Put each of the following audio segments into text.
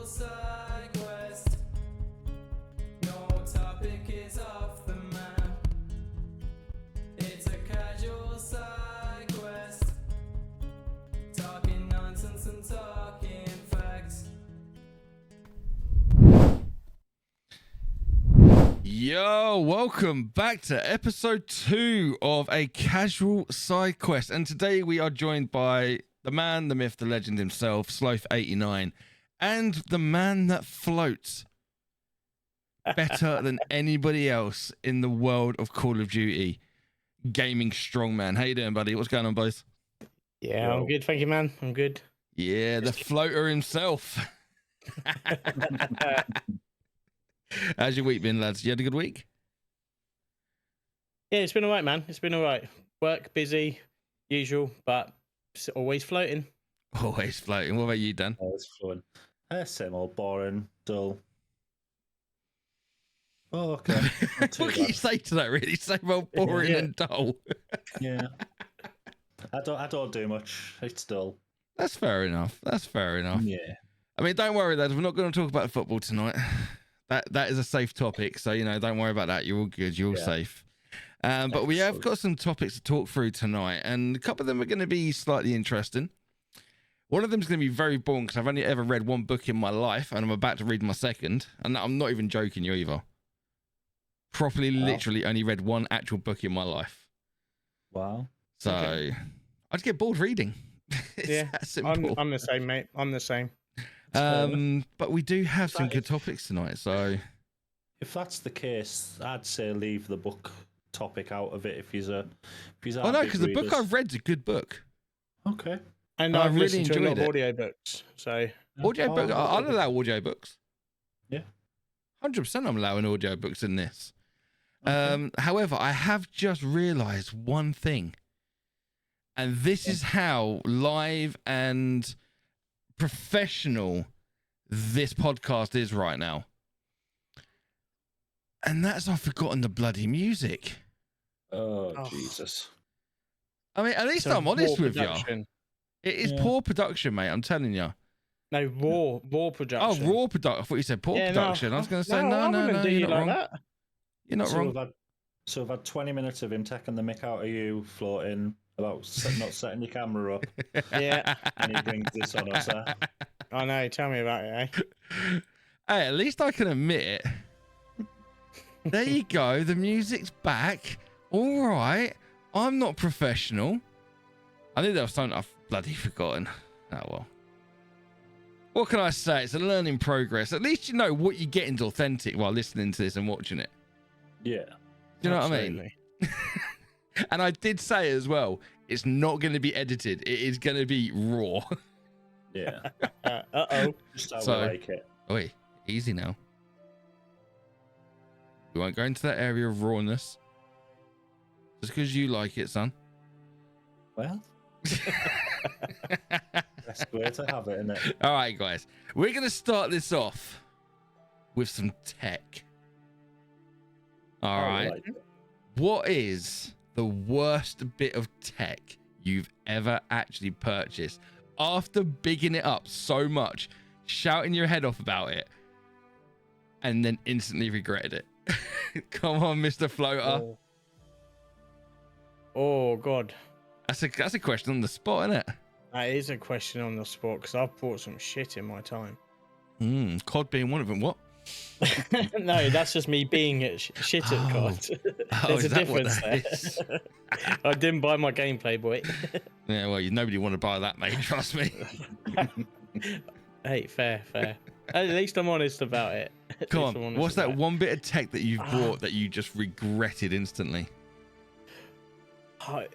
side quest. No topic is off the map. It's a casual side quest. Talking nonsense and talking facts. Yo, welcome back to episode 2 of a casual side quest. And today we are joined by the man, the myth, the legend himself, Sloth89, and the man that floats better than anybody else in the world of Call of Duty, GamingStrongman. How you doing, buddy? What's going on, boys? Yeah, I'm good. Thank you, man. I'm good. Yeah, the floater himself. How's your week been, lads? You had a good week? Yeah, it's been all right, man. It's been all right. Work, busy, usual, but it's always floating. Always floating. What about you, Dan? Always floating. Same old, boring, dull. Oh, okay. What can you say to that, really? Same old, boring Yeah. and dull. Yeah. I don't do much. It's dull. That's fair enough. That's fair enough. Yeah. I mean, don't worry, lads. We're not going to talk about football tonight. That is a safe topic, so don't worry about that. You're all good. You're all safe. But we have got some topics to talk through tonight, and a couple of them are going to be slightly interesting. One of them is going to be very boring because I've only ever read one book in my life, and I'm about to read my second. And I'm not even joking you either. Properly, literally, only read one actual book in my life. Wow. So Okay. I just get bored reading. It's Yeah, that simple. I'm the same, mate. I'm the same. But we do have some good topics tonight, so If that's the case, I'd say leave the book topic out of it. If he's oh no, because the book I've read's a good book. Okay. And I I've really listened to a lot of enjoyed audiobooks. So Audiobook, I'll allow audiobooks. Yeah. 100% I'm allowing audiobooks in this. Okay. However, I have just realised one thing. And this is how live and professional this podcast is right now. And that's I've forgotten the bloody music. Oh, Oh. Jesus. I mean, at least some I'm honest raw with you. production. It is Yeah. poor production, mate. I'm telling you. No, raw Oh, production. raw production. I thought you said poor Yeah, no, production. I was going to say, I no, wouldn't do you're you not like wrong. that. You're not wrong. We've had 20 minutes of him taking the mick out of you, floating, about not setting your camera up, Yeah, and he brings this on us. I know. Tell me about it, eh? Hey, at least I can admit it. There you go. The music's back. All right. I'm not professional. I knew there was something I've bloody forgotten. Oh, well. What can I say? It's a learning progress. At least you know what you're getting is authentic while listening to this and watching it. Yeah. Do you know what I mean? And I did say as well, it's not going to be edited. It is going to be raw. Yeah. Uh-oh. Just how So- we like it. Oi, easy now. We won't go into that area of rawness. Just because you like it, son. Well, best way to have it, isn't it? All right, guys. We're going to start this off with some tech. All I right. like it. What is the worst bit of tech you've ever actually purchased after bigging it up so much, shouting your head off about it, and then instantly regretted it? Come on, Mr. Floater. Oh God, That's a question on the spot, isn't it? that is a question on the spot because I've bought some shit in my time. COD being one of them. What? No, that's just me being shit at COD. There's is a that what difference that there. is? I didn't buy my gameplay, boy. Yeah, well, nobody want to buy that, mate. Trust me. Hey, fair. At least I'm honest about it. At Come least I'm on. honest What's that about it. one bit of tech that you've bought that you just regretted instantly? I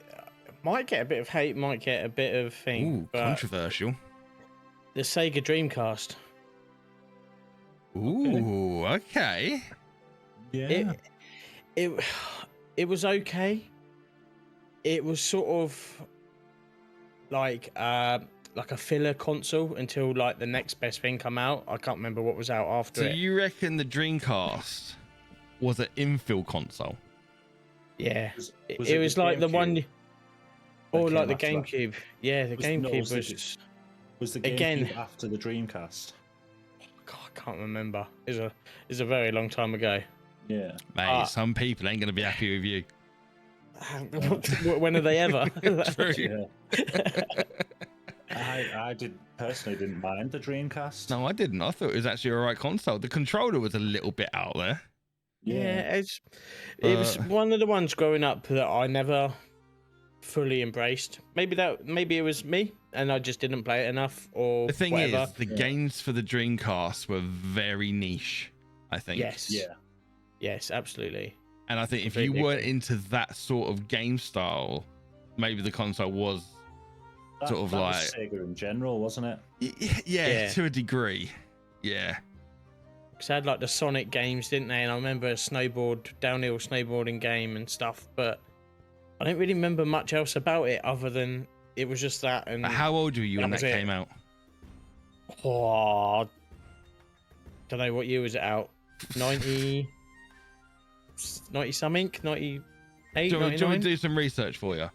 might get a bit of hate, might get a bit of thing. Ooh, but controversial. the Sega Dreamcast. Ooh, okay. Yeah. It was okay. It was sort of like a filler console until like the next best thing come out. I can't remember what was out after So it. you reckon the Dreamcast was an infill console? Yeah, Was it was the like the one, GameCube or that like the came after GameCube. Yeah, the Was- no, GameCube was the- was. Was the Again- GameCube after the Dreamcast? God, I can't remember. It's a very long time ago. Yeah. Mate, some people ain't gonna be happy with you. When are they ever? True. Yeah. I personally didn't mind the Dreamcast. No, I didn't. I thought it was actually a right console. The controller was a little bit out there. Yeah, it was one of the ones growing up that I never fully embraced. Maybe it was me and I just didn't play it enough, or The thing whatever. is, the games for the Dreamcast were very niche, I think. Yes, absolutely. And I think if Completely you weren't agree. into that sort of game style, maybe the console was sort of that like was Sega in general, wasn't it? yeah, to a degree. Yeah. Because they had like the Sonic games, didn't they? And I remember a downhill snowboarding game and stuff, but I don't really remember much else about it other than it was just that. And But how old were you when that was it. came out? Oh, don't know what year was it out. 90 something, 98, Do you want me 99, to do some research for you?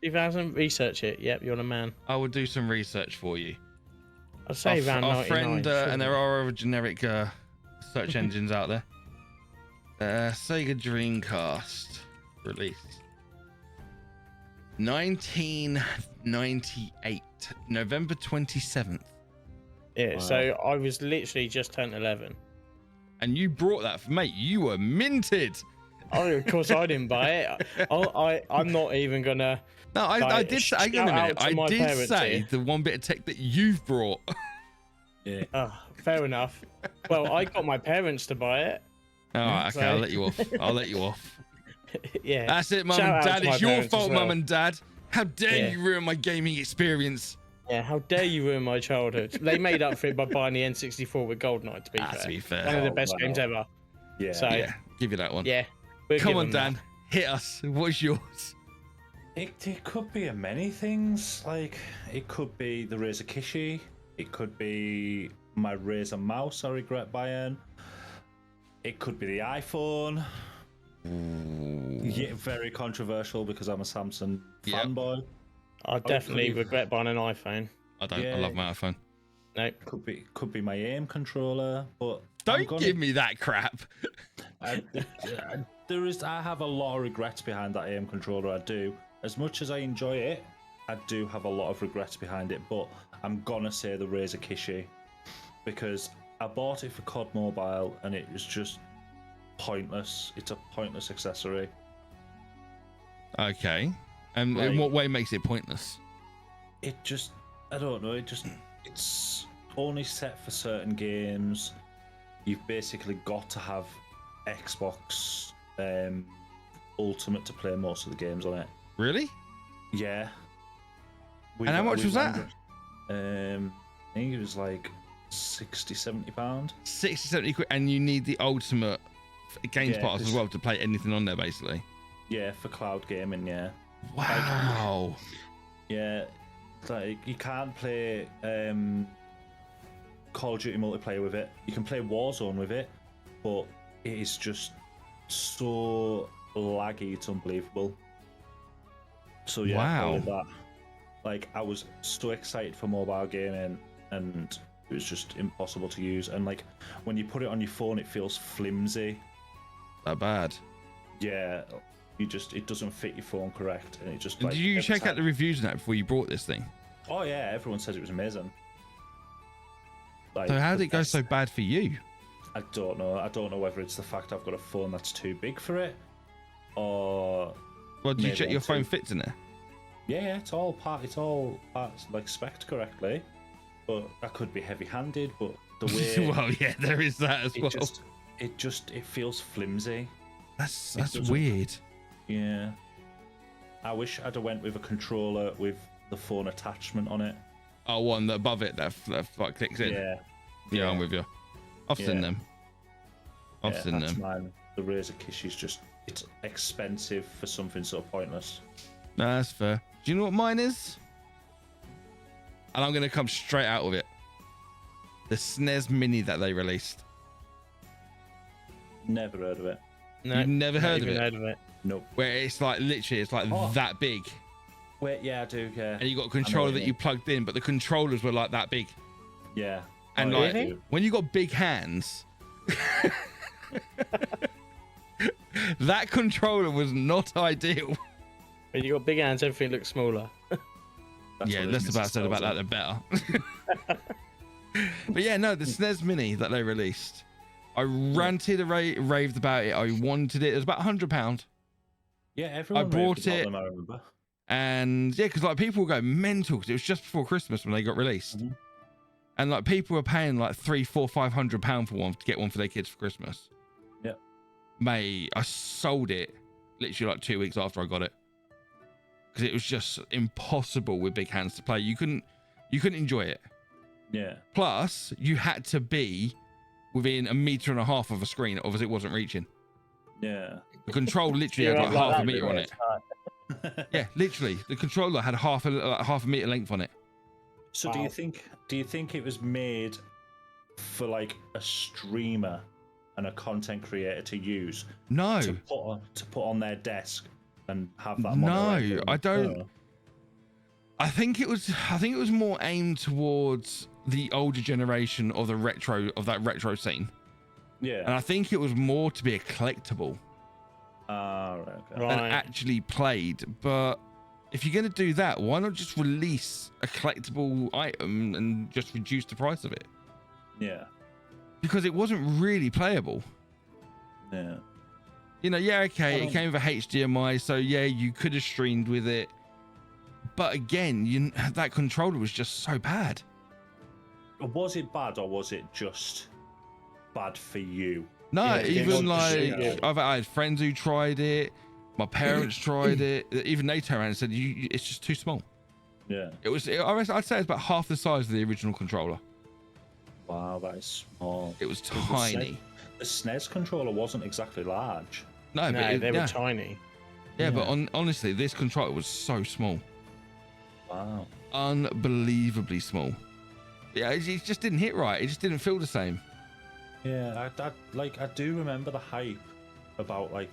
2000. Research it. Yep, you're the man. I will do some research for you. I'd say around Our 99. friend, shouldn't and it? there are other generic search engines out there. Sega Dreamcast release 1998, November 27th. Yeah, Wow. so I was literally just turned 11. And you brought that, mate. You were minted. Oh, of course I didn't buy it. I'm not even gonna. No, I Like, did say. Hang on a shout minute. out to I my did parents say here. the one bit of tech that you've brought. Yeah. Fair enough. Well, I got my parents to buy it. All right, okay, So- I'll let you off. I'll let you off. Yeah. That's it, mum Shout and out dad. to my It's your parents as fault, well. mum and dad. How dare Yeah. you ruin my gaming experience? Yeah. How dare you ruin my childhood? They made up for it by buying the N64 with GoldenEye. To be Ah, fair, to be fair. one of the Oh, best wow. games ever. Yeah. So Yeah, give you that one. yeah. we'll Come give on, them Dan. Hit us. What's yours? It could be a many things. Like, it could be the Razer Kishi. It could be my Razer mouse I regret buying. It could be the iPhone. Yeah, very controversial because I'm a Samsung Yep. fanboy. that. I definitely believe- regret buying an iPhone. I don't. I Yeah. love my iPhone. No. Could be my aim controller, but Don't give me that crap. I have a lot of regrets behind that aim controller. I do. As much as I enjoy it, I do have a lot of regrets behind it. But I'm gonna say the Razer Kishi because I bought it for COD Mobile and it was just pointless. It's a pointless accessory. Okay. And in Like- what way makes it pointless? It just, I don't know. It's only set for certain games. You've basically got to have Xbox Ultimate to play most of the games on it. Really? Yeah. And how much was that? I think it was like 60, 70 pound. 60, 70 quid. And you need the ultimate games Yeah, pass as 'cause- well to play anything on there, basically. Yeah, for cloud gaming. Yeah, Wow. yeah. Like you can't play Call of Duty multiplayer with it. You can play Warzone with it, but it is just so laggy. It's unbelievable. So yeah, Wow. all of that. Like I was so excited for mobile gaming, and it was just impossible to use. And like when you put it on your phone, it feels flimsy. That bad. Yeah, it doesn't fit your phone correct, and it just. Like, Did you every check out time- the reviews on that before you bought this thing? Oh yeah, everyone says it was amazing. Like, So how the did it go best- so bad for you? I don't know. I don't know whether it's the fact I've got a phone that's too big for it, or Well, did you Maybe check I'm your phone too- fits in there? yeah, it's all parts like spec'd correctly. But that could be heavy-handed. But the way Well, yeah, there is that as well. it feels flimsy. That's doesn't- weird. Yeah. I wish I'd have went with a controller with the phone attachment on it. Oh, one that above it that like clicks in. Yeah, I'm with you. I've seen Yeah. them. I've Yeah, seen that's them. mine. The Razer Kishi's just, it's expensive for something so pointless. No, that's fair. Do you know what mine is? And I'm gonna come straight out with it. The SNES Mini that they released. Never heard of it. No, You've never not heard of even it? heard of it. Nope. Where it's like literally, it's like Oh. that big, Wait, yeah, I do, yeah. and you got a what controller you that mean. you plugged in, but the controllers were like that big. Yeah. And Oh, like really? when you got big hands, that controller was not ideal. When you got big hands, everything looks smaller. That's Yeah, what less his about missus said about tells that, him. the better. But yeah, no, the SNES Mini that they released, I ranted and raved about it. I wanted it. It was about £100. Yeah, everyone bought raved about it. them, I remember. And yeah, because like people were going mental because it was just before Christmas when they got released. Mhm. And like people were paying like £300, £400, £500 for one to get one for their kids for Christmas. Yeah. Mate, I sold it literally like 2 weeks after I got it. Because it was just impossible with big hands to play. You couldn't enjoy it. Yeah. Plus, you had to be within 1.5 meters of a screen, obviously it wasn't reaching. Yeah. The control literally You're had up like half that a meter on it. bit. Yeah, literally, the controller had half a meter length on it. So Wow. do you think it was made for like a streamer and a content creator to use No, to put on their desk and have that No, monitor? I don't- Oh. I think it was more aimed towards the older generation of that retro scene, and Yeah. I think it was more to be a collectible Right, okay. Right. than actually played. But if you're gonna do that, why not just release a collectible item and just reduce the price of it? Yeah. Because it wasn't really playable. Yeah. You know, yeah, okay, it Um, came with a HDMI, so yeah, you could have streamed with it. But again, that controller was just so bad. Was it bad or was it just bad for you? No, Yeah, it even didn't want to shoot like you. I had friends who tried it. My parents tried it. Even they turned around and said, "It's just too small." Yeah. I'd say it's about half the size of the original controller. Wow, that is small. It was Because the tiny. The SNES controller wasn't exactly large. No, No, but they were yeah, tiny. yeah, but Yeah. honestly, this controller was so small, Wow. unbelievably small. Yeah, it just didn't hit right. It just didn't feel the same. Yeah, I do remember the hype about like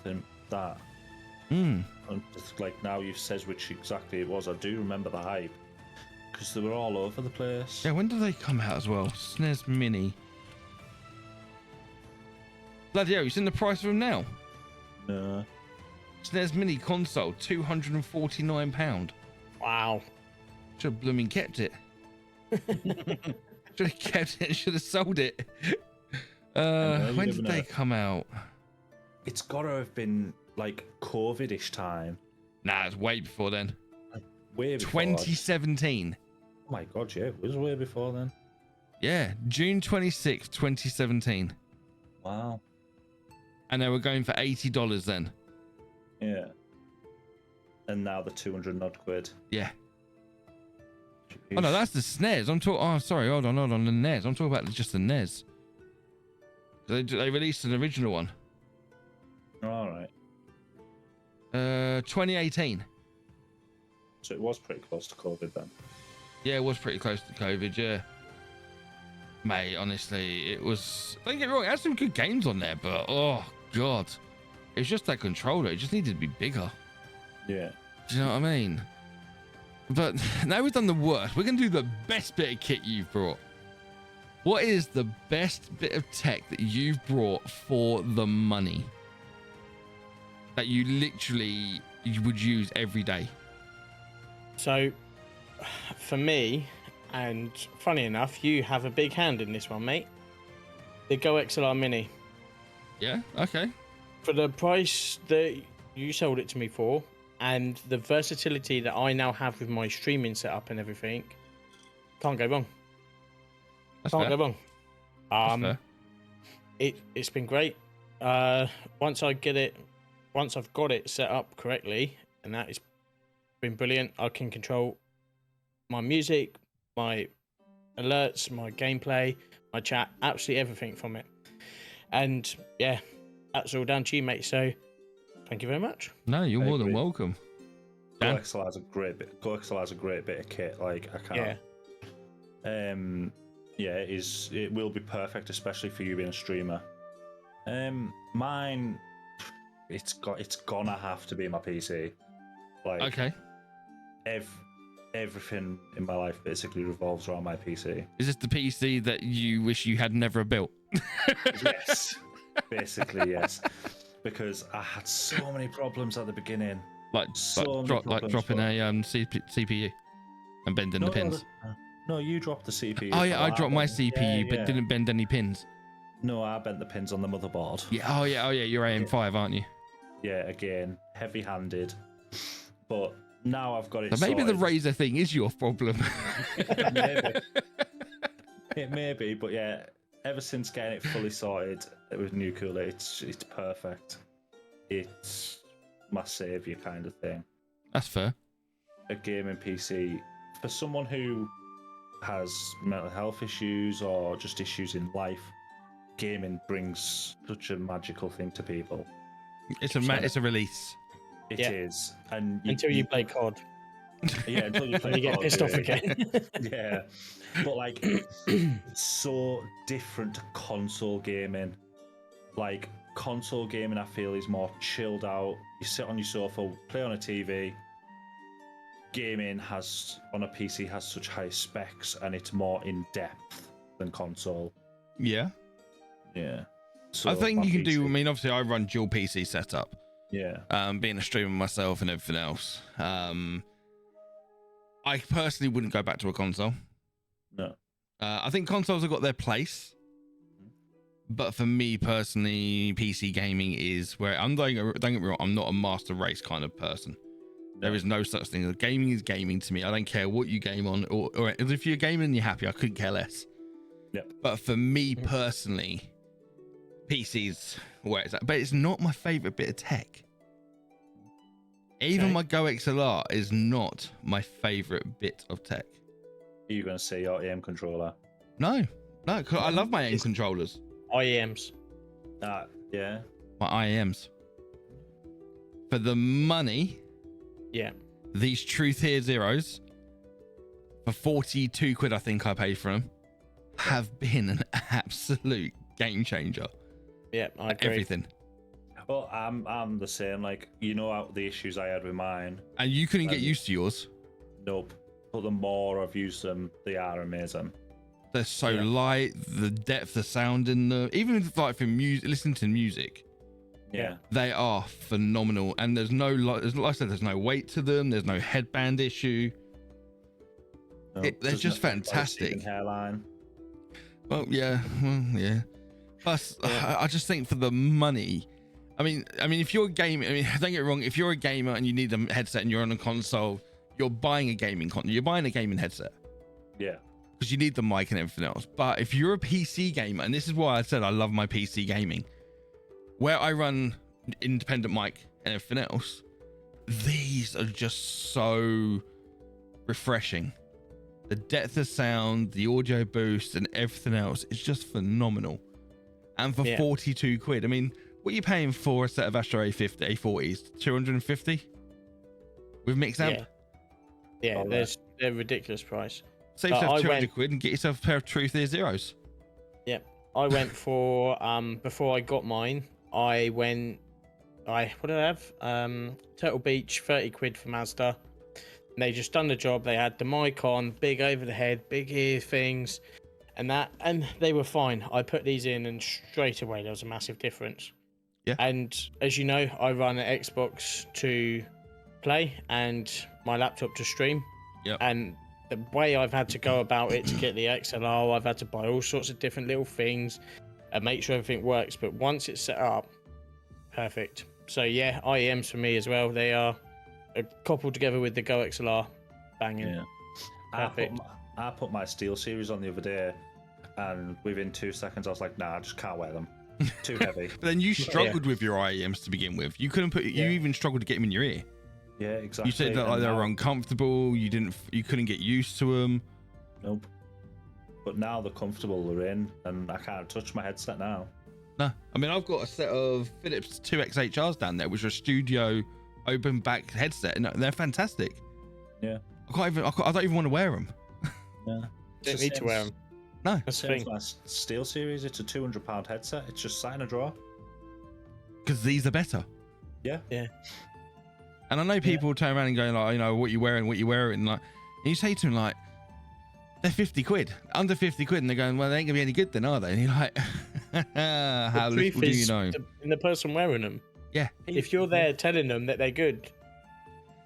that. Hmm. And it's like now you've said which exactly it was. I do remember the hype because they were all over the place. Yeah, when did they come out as well? SNES Mini. Bloody hell, you seen the price of them now? No. SNES Mini console, £249. Wow. Should have blooming kept it. Should have kept it. Should have sold it. know, you When never did they know. come out? It's gotta have been like COVID-ish time. Nah, it's way before then. Way before. 2017. Oh my god, yeah, it was way before then. Yeah, June 26th, 2017. Wow. And they were going for $80 then. Yeah. And now the 200 odd quid. Yeah. Oh no, that's the SNES. I'm talking. Oh, sorry. Hold on. The NES. I'm talking about just the NES. They released an original one. All right. 2018. So it was pretty close to COVID then. Yeah, it was pretty close to COVID. Yeah. Mate, honestly, it was. Don't get me wrong. It had some good games on there, but oh god, it's just that controller. It just needed to be bigger. Yeah. Do you know what I mean? But now we've done the worst. We're gonna do the best bit of kit you've brought. What is the best bit of tech that you've brought for the money? That you would use every day? So, for me, and funny enough, you have a big hand in this one, mate. The Go XLR Mini. Yeah. Okay. For the price that you sold it to me for, and the versatility that I now have with my streaming setup and everything, can't go wrong. That's Can't fair. go wrong. That's fair. It's been great. Once I've got it set up correctly, and that has been brilliant. I can control my music, my alerts, my gameplay, my chat, absolutely everything from it. And yeah, that's all down to you, mate. So thank you very much. No, you're I more than agree. welcome. Go Dan? XLR has a great bit. Go XLR has a great bit of kit. Like I can't. Yeah, it will be perfect, especially for you being a streamer. Mine, it's gonna have to be my PC. Like Okay. everything in my life basically revolves around my PC. Is this the PC that you wish you had never built? Yes, basically yes, because I had so many problems at the beginning. Like dropping a CPU and bending the pins. No, you dropped the CPU. Oh yeah, I dropped my CPU, but didn't bend any pins. No, I bent the pins on the motherboard. Yeah. Oh yeah. You're AM5, aren't you? Yeah. Again, heavy-handed. But now I've got it. So maybe sorted. the Razer thing is your problem. Maybe. It may be, but yeah. Ever since getting it fully sorted with new cooler, it's perfect. It's my savior kind of thing. That's fair. A gaming PC for someone who has mental health issues or just issues in life. Gaming brings such a magical thing to people. It's a release. It is, and until you play COD. Yeah, until you play and you get COD, pissed off again. Yeah, but like it's so different to console gaming. Like console gaming, I feel is more chilled out. You sit on your sofa, play on a TV. Gaming on a PC has such high specs, and it's more in depth than console. Yeah. Yeah. So I think you can PC, do. I mean, obviously, I run dual PC setup. Yeah. Being a streamer myself and everything else. I personally wouldn't go back to a console. No. I think consoles have got their place, but for me personally, PC gaming is where don't get me wrong, I'm not a master race kind of person. There is no such thing. Gaming is gaming to me. I don't care what you game on, or if you're gaming and you're happy, I couldn't care less. Yep. But for me personally, PC's where it's at. But it's not my favorite bit of tech. Even my Go XLR is not my favorite bit of tech. Are you going to say your aim controller? No, 'cause I love my aim controllers. IEMs. Yeah. My IEMs. For the money, Yeah. these Truth Here Zeros, for 42 quid, I think I paid for them, have been an absolute game changer. Yeah, I agree. Everything. Well, I'm the same. Like, you know the issues I had with mine. And you couldn't get used to yours. Nope. But the more I've used them, they are amazing. They're so light, the depth of sound in the, even if like for music, listening to music, Yeah. they are phenomenal. And there's no, like I said, there's no weight to them. There's no headband issue. No, They're doesn't just affect my fantastic. receding hairline. Well, yeah. Plus, I just think for the money, I mean, if you're a gamer, don't get me wrong. If you're a gamer and you need a headset and you're on a console, you're buying a gaming You're buying a gaming headset. Yeah. Because you need the mic and everything else. But if you're a PC gamer, and this is why I said I love my PC gaming, where I run independent mic and everything else, these are just so refreshing. The depth of sound, the audio boost, and everything else is just phenomenal. And for 42 quid, I mean, what are you paying for a set of Astro A40s? 250 with mixed amp? Yeah, they're a ridiculous price. Save yourself 200 quid and get yourself a pair of Truth Here Zeros. Yeah, I went for before I got mine. What did I have? Turtle Beach, 30 quid for Mazda. And they just done the job. They had the mic on, big over the head, big ear things, and they were fine. I put these in, and straight away there was a massive difference. Yeah. And as you know, I run an Xbox to play and my laptop to stream. Yep. And the way I've had to go about it to get the XLR, I've had to buy all sorts of different little things and make sure everything works. But once it's set up, perfect. So yeah, IEMs for me as well. They are coupled together with the Go XLR, banging. Yeah. Perfect. I put my Steel Series on the other day, and within 2 seconds I was like, nah, I just can't wear them. Too heavy. But then you struggled with your IEMs to begin with. You couldn't you even struggled to get them in your ear. Yeah, exactly. You said that like they were uncomfortable. You couldn't get used to them. Nope. But now they're comfortable, they're in, and I can't touch my headset now. No, I mean I've got a set of Philips 2XHRs down there, which are a studio open back headset, and they're fantastic. Yeah. I don't even want to wear them. Yeah. Don't need to wear them. No. That's the Same thing. as my Steel Series, it's a £200 headset. It's just sat in a drawer. Because these are better. Yeah. Yeah. And I know people turn around and go like, what you wearing, and like, And you say to them like, they're 50 quid, under 50 quid, and they're going, well, they ain't gonna be any good then, are they? And you're like, how little do you know? The person wearing them. Yeah. If you're there telling them that they're good,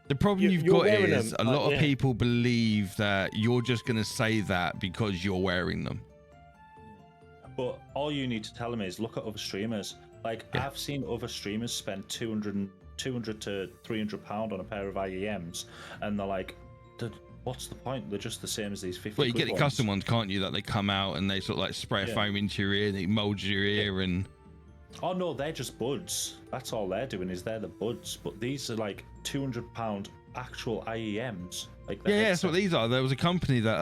The problem you've you're got wearing is them, a lot of yeah. people believe that you're just going to say that because you're wearing them. But all you need to tell them is look at other streamers. Like, Yeah. I've seen other streamers spend 200 to 300 pound on a pair of IEMs, and they're like, what's the point? They're just the same as these 50 Well, you quid get the ones. custom ones, can't you? That they come out and they sort of like spray a Yeah. foam into your ear and it molds your ear and... Oh no, they're just buds. That's all they're doing is they're the buds. But these are like 200 pound actual IEMs. Like the Yeah, that's what headset. these are. There was a company that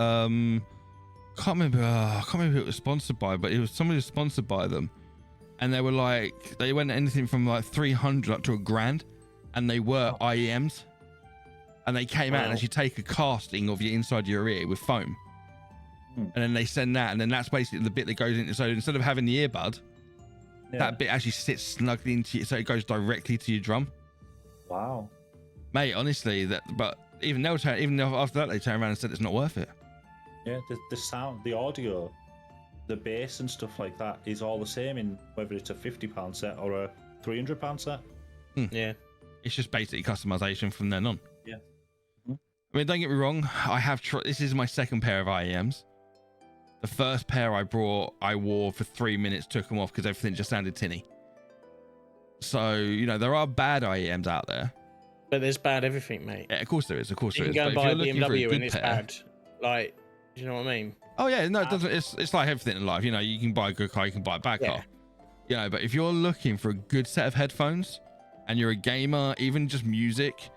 can't remember who it was sponsored by, but it was somebody who was sponsored by them, and they were like, they went anything from like 300 up to $1,000, and they were IEMs, and they came out and Wow. actually take a casting of your inside your ear with foam, and then they send that, and then that's basically the bit that goes into. So instead of having the earbud, Yeah. that bit actually sits snugly into you, so it goes directly to your drum. Wow. Mate, honestly, but even after that they turned around and said it's not worth it. Yeah, the sound, the audio, the bass and stuff like that is all the same in whether it's a £50 set or a £300 set. yeah. It's just basically customization from then on. Yeah. I mean, don't get me wrong. I have this is my second pair of IEMs. The first pair I brought, I wore for 3 minutes, took them off because everything just sounded tinny. So, you know, there are bad IEMs out there. But there's bad everything, mate. Yeah, of course there is. Of course You there can is. go But and if buy a you're looking for a BMW good and it's pair, bad. Like, do you know what I mean? oh yeah, no, it doesn't. It's like everything in life. You know, you can buy a good car, you can buy a bad Yeah. car. You know, but if you're looking for a good set of headphones and you're a gamer, even just music,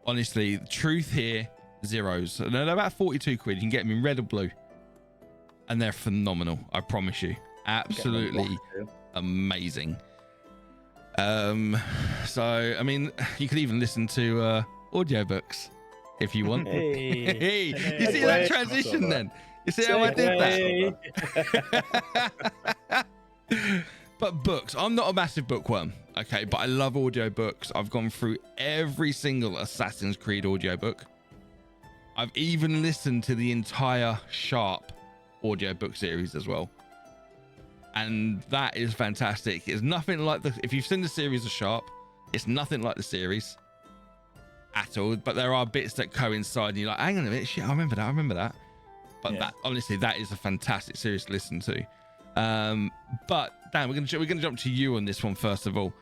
honestly, the truth here, zeros. And they're about 42 quid. You can get them in red or blue, and they're phenomenal. I promise you, absolutely amazing. So I mean, you could even listen to audiobooks if you want. Hey. Hey, you see that transition then? You see how I did that? But books, I'm not a massive bookworm, okay, but I love audiobooks. I've gone through every single Assassin's Creed audiobook. I've even listened to the entire Sharp audiobook series as well. And that is fantastic. It's nothing like if you've seen the series of Sharp, it's nothing like the series at all, but there are bits that coincide and you're like, hang on a minute, shit, I remember that. But Yeah. that, honestly, that is a fantastic series to listen to. But Dan, we're gonna jump to you on this one first of all.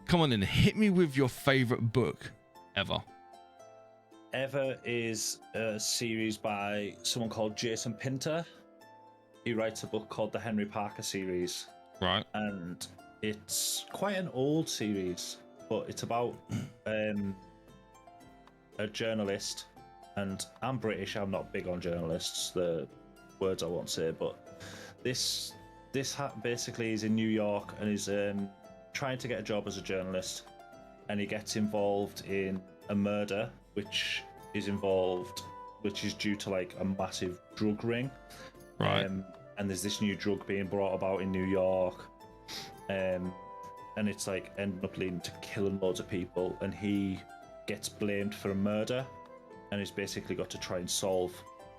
Come on in, hit me with your favorite book ever. Ever is a series by someone called Jason Pinter. He writes a book called the Henry Parker series, Right. and it's quite an old series, but it's about a journalist, and I'm British, I'm not big on journalists, the words I won't say, but this basically is in New York and is trying to get a job as a journalist, and he gets involved in a murder which is due to like a massive drug ring. Right. And there's this new drug being brought about in New York, and it's like ending up leading to killing loads of people, and he gets blamed for a murder, and he's basically got to try and solve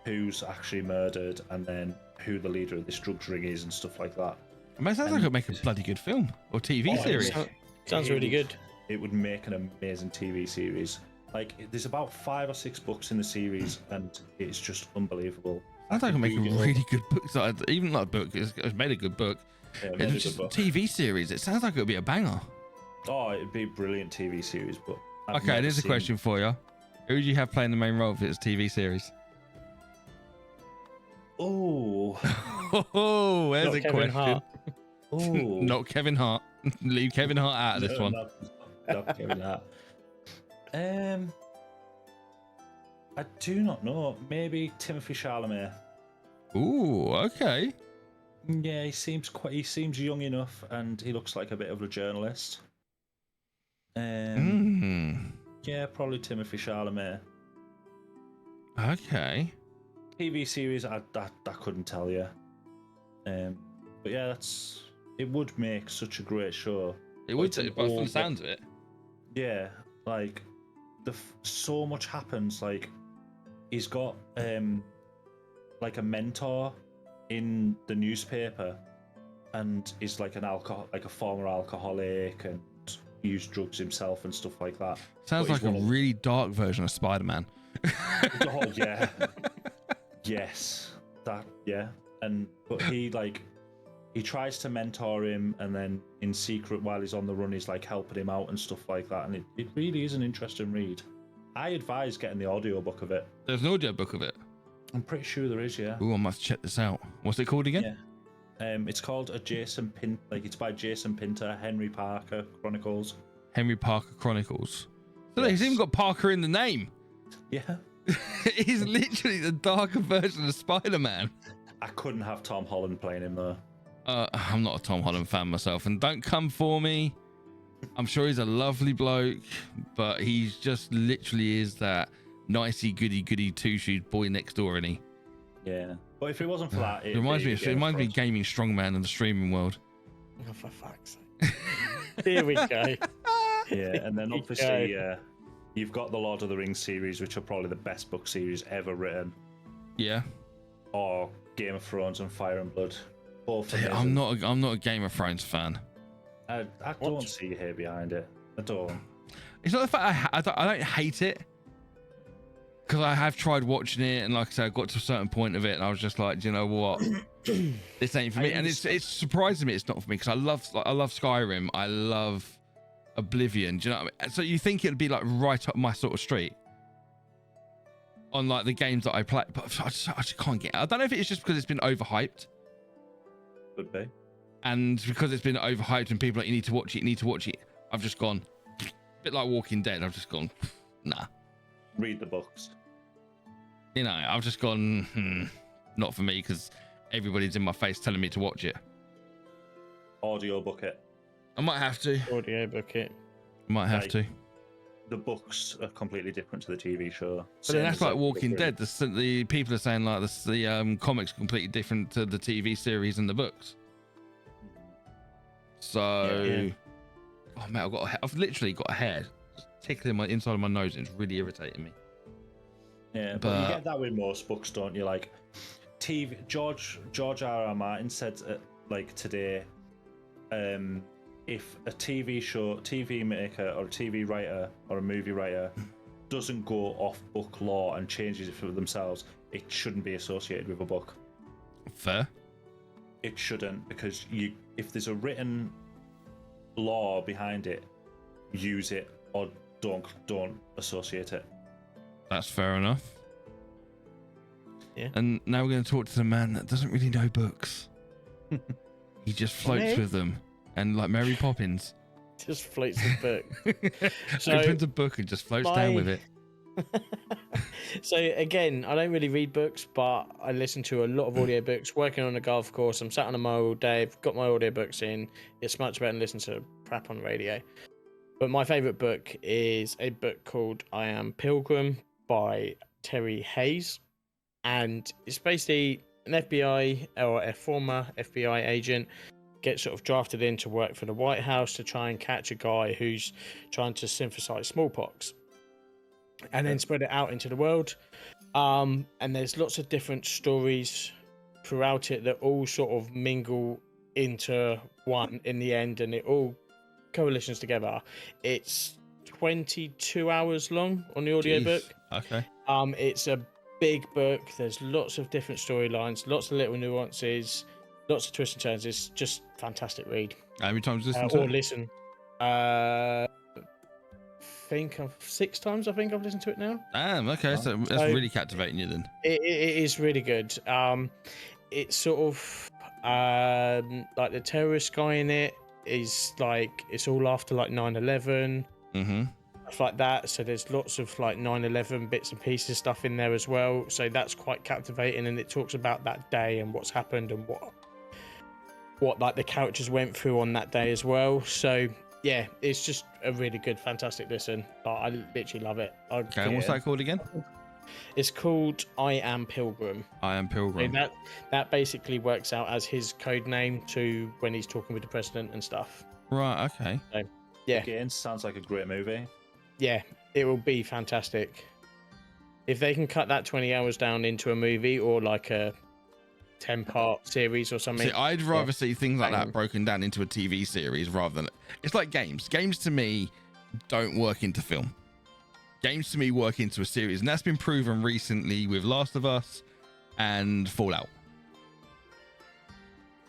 who's actually murdered and then who the leader of this drug ring is and stuff like that. I mean, it sounds like it'd make a bloody good film or TV series. Sounds really good. It would make an amazing TV series. Like, there's about 5 or 6 books in the series, and it's just unbelievable. Sounds like it'd make a Google- really good book. So even not a book, it's made a good book. Yeah, It's made a good just book. TV series. It sounds like it would be a banger. Oh, it'd be a brilliant TV series, but I've Okay, never there's a seen- question for you. Who would you have playing the main role if it's a TV series? Oh, Oh, there's Not a Kevin question. Hart. oh, Not Kevin Hart. Leave Kevin Hart out of this No, one. not Kevin Hart. I do not know. Maybe Timothy Chalamet. Ooh, okay. Yeah, he seems young enough, and he looks like a bit of a journalist. Yeah, probably Timothy Chalamet. Okay. TV series, I couldn't tell you. But yeah, it would make such a great show. It would It's an do, but from the old- sounds of it. Yeah, like so much happens. Like he's got like a mentor in the newspaper, and he's like a former alcoholic, and used drugs himself and stuff like that. Sounds But like he's a one of- really dark version of Spider-Man. Oh yeah. Yes. That yeah. But he tries to mentor him, and then in secret while he's on the run he's like helping him out and stuff like that, and it really is an interesting read. I advise getting the audiobook of it. There's an audio book of it. I'm pretty sure there is, yeah. Ooh, I must check this out. What's it called again? Yeah. It's called it's by Jason Pinter, Henry Parker Chronicles. Henry Parker Chronicles. So Yes. he's even got Parker in the name. Yeah. He's literally the darker version of Spider-Man. I couldn't have Tom Holland playing him though. I'm not a Tom Holland fan myself, and don't come for me. I'm sure he's a lovely bloke, but he's just literally is that nicey goody two-shoes boy next door, isn't he? Yeah. But if it wasn't for that, It reminds me of Gaming Strongman in the streaming world. Oh, for fuck's sake. Here we go. Yeah, and then obviously you've got the Lord of the Rings series, which are probably the best book series ever written, Yeah. or Game of Thrones and Fire and Blood. Both I'm not a Game of Thrones fan. I don't see your hair behind it. I don't. It's not the fact I don't hate it, because I have tried watching it, and like I said, I got to a certain point of it, and I was just like, do you know what, this ain't for me. And it's surprising me it's not for me, because I love Skyrim, I love Oblivion. Do you know what I mean? So you think it'd be like right up my sort of street on like the games that I play, but I just can't get it. I don't know if it's just because it's been overhyped. Could be. And because it's been overhyped and people are like, you need to watch it. I've just gone, a bit like Walking Dead. I've just gone, nah. Read the books. You know, I've just gone, not for me, because everybody's in my face telling me to watch it. Audio book it. I might have to. Audio book it. Might have Like, to. The books are completely different to the TV show. But then that's like Walking Dead. The people are saying like the comics are completely different to the TV series and the books. So, Yeah. oh man, I've literally got a hair just tickling my inside of my nose, and it's really irritating me. Yeah, but you get that with most books, don't you? Like TV. George R.R. Martin said like today, if a TV maker or a TV writer or a movie writer doesn't go off book law and changes it for themselves, it shouldn't be associated with a book. Fair. It shouldn't, because if there's a written law behind it, use it or don't associate it. That's fair enough. Yeah. And now we're going to talk to the man that doesn't really know books. He just floats with them, and like Mary Poppins, Just floats the book. So opens a book and just floats down with it. So again, I don't really read books, but I listen to a lot of audiobooks. Working on a golf course, I'm sat on a mower all day, I've got my audiobooks in. It's much better than listening to crap on the radio. But my favourite book is a book called I Am Pilgrim by Terry Hayes. And it's basically an FBI or a former FBI agent gets sort of drafted in to work for the White House to try and catch a guy who's trying to synthesize smallpox and then spread it out into the world. And there's lots of different stories throughout it that all sort of mingle into one in the end, and it all coalitions together. It's 22 hours long on the audiobook. Okay. It's a big book. There's lots of different storylines, lots of little nuances, lots of twists and turns. It's just fantastic read. How many times listen to Or it? listen. Think of 6 times. I think I've listened to it now. Damn. Okay, so that's So- really captivating you then. It is really good. It's sort of like the terrorist guy in it is like, it's all after like 9/11, Mm-hmm. stuff like that. So there's lots of like 9/11 bits and pieces stuff in there as well. So that's quite captivating, and it talks about that day and what's happened and what like the characters went through on that day as well. So yeah, it's just a really good, fantastic listen. I literally love it. Okay, and what's that called again? It's called I Am Pilgrim. I Am Pilgrim. And that basically works out as his code name to when he's talking with the president and stuff. Right. Okay. Yeah, Again, sounds like a great movie. yeah, it will be fantastic. If they can cut that 20 hours down into a movie or like a 10-part series or something. See, I'd rather see things like that broken down into a TV series rather than it's like games. Games to me don't work into film. Games to me work into a series, and that's been proven recently with Last of Us and Fallout.